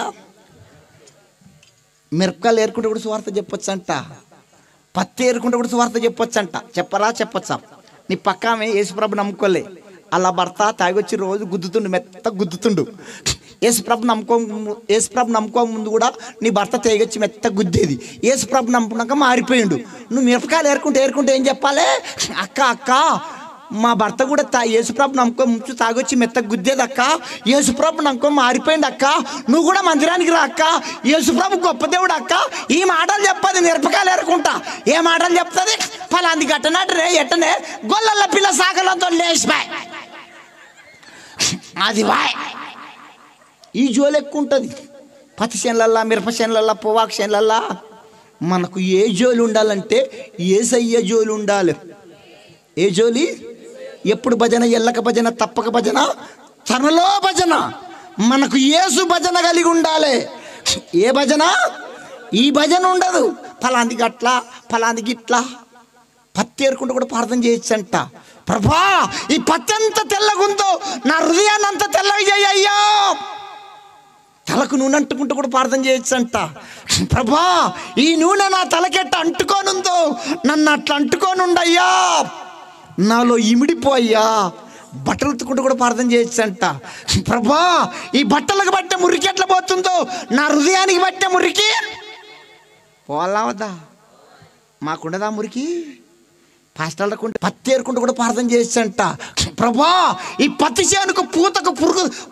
S1: మిరపకాయలు ఏరుకుంటే కూడా సువార్త చెప్పొచ్చు అంట, పత్తి ఏరుకుంటే కూడా సువార్త చెప్పొచ్చు అంట. చెప్పొచ్చా? నీ పక్క ఆమె యేసుప్రభు నమ్ముకోలే, అలా భర్త తాగొచ్చి రోజు గుద్దుతుండు, మెత్త గుద్దుతుండు. యేసుప్రభు నమ్ముకో ముందు కూడా నీ భర్త తేగొచ్చి మెత్త గుద్దేది. యేసుప్రభు నమ్ముకున్నాక మారిపోయిండు. నువ్వు మిరపకాయలు ఏరుకుంటే ఏం చెప్పాలి? అక్క మా భర్త కూడా యేసుప్రభు నమ్ముకో ముందు తాగొచ్చి మెత్త గుద్దేది అక్క, యేసుప్రభు నమ్ముకో మారిపోయింది అక్క, నువ్వు కూడా మందిరానికి రా అక్క, యేసుప్రభు గొప్ప దేవుడు అక్క. ఈ మాటలు చెప్పదు మిరపకాయలు ఏరుకుంటా. ఏ మాటలు చెప్తుంది? ఫలాంది గట్టనట్టే ఎట్టనే గొల్లల పిల్ల సాగలంతో లేచిపోయి అది వాయ్. ఈ జోలు ఎక్కువ ఉంటుంది పత్తి చేనులల్లా, మిరప చేనులల్లా, పొగాకు చేనులల్లా. మనకు ఏ జోలు ఉండాలంటే యేసయ్య జోలు ఉండాలి. ఏ జోలి? ఎప్పుడు భజన? ఎల్లక భజన, తప్పక భజన, తనలో భజన. మనకు యేసు భజన కలిగి ఉండాలి. ఏ భజన? ఈ భజన ఉండదు. ఫలాంది గట్లా, ఫలాంది గిట్లా. పత్తి ఏరుకుంటూ కూడా ప్రార్థన చేయొచ్చంట. ప్రభా ఈ పత్తి ఎంత తెల్లగుందో నా హృదయాన్ని అంత తెల్లగా చేయ్యా. తలకు నూనె అంటుకుంటూ కూడా ప్రార్థన చేయొచ్చంట. ప్రభా ఈ నూనె నా తలకెట్ట అంటుకోనుందో నన్ను అట్లా అంటుకోనుండయ్యా, నాలో ఇమిడిపోయ్యా. బట్టలు ఉతుకుంటూ కూడా ప్రార్థన చేయొచ్చంట. ప్రభా ఈ బట్టలకు బట్టే మురికి ఎట్లా పోతుందో నా హృదయానికి బట్టే మురికి పోవాలా వద్దా? మాకుండదా మురికి? పాస్టర్లకు పత్తి ఏరుకుంటూ కూడా ప్రార్థన చేయొచ్చంట. ప్రభా ఈ పత్తి చేనుకు పూతకు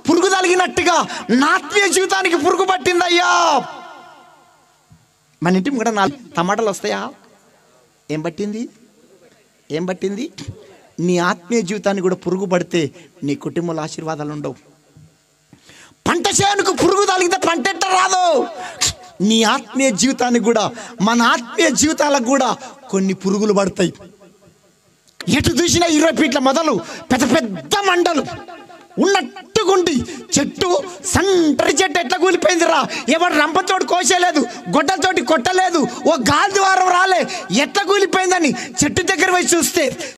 S1: పురుగు తగిలినట్టుగా నా ఆత్మీయ జీవితానికి పురుగు పట్టిందయ్యా. మన ఇంటికి కూడా 4 టమాటాలు వస్తాయా? ఏం పట్టింది? నీ ఆత్మీయ జీవితాన్ని కూడా పురుగు పడితే నీ కుటుంబంలో ఆశీర్వాదాలు ఉండవు. పంట చేనుకు పురుగు తగిలితే పంట ఎట్ట రాదు? నీ ఆత్మీయ జీవితానికి కూడా, మన ఆత్మీయ జీవితాలకు కూడా కొన్ని పురుగులు పడతాయి. ఎటు చూసినా 20 ఫీట్ల మొదలు పెద్ద పెద్ద మంటలు ఉన్నట్టుగుండి చెట్టు సంటరి చెట్టు ఎట్లా కూలిపోయిందిరా, ఎవరు రంపతోటి కోసేలేదు, గొడ్డలతోటి కొట్టలేదు, ఓ గాలి ద్వారం రాలే, ఎట్లా కూలిపోయిందని చెట్టు దగ్గర పోయి చూస్తే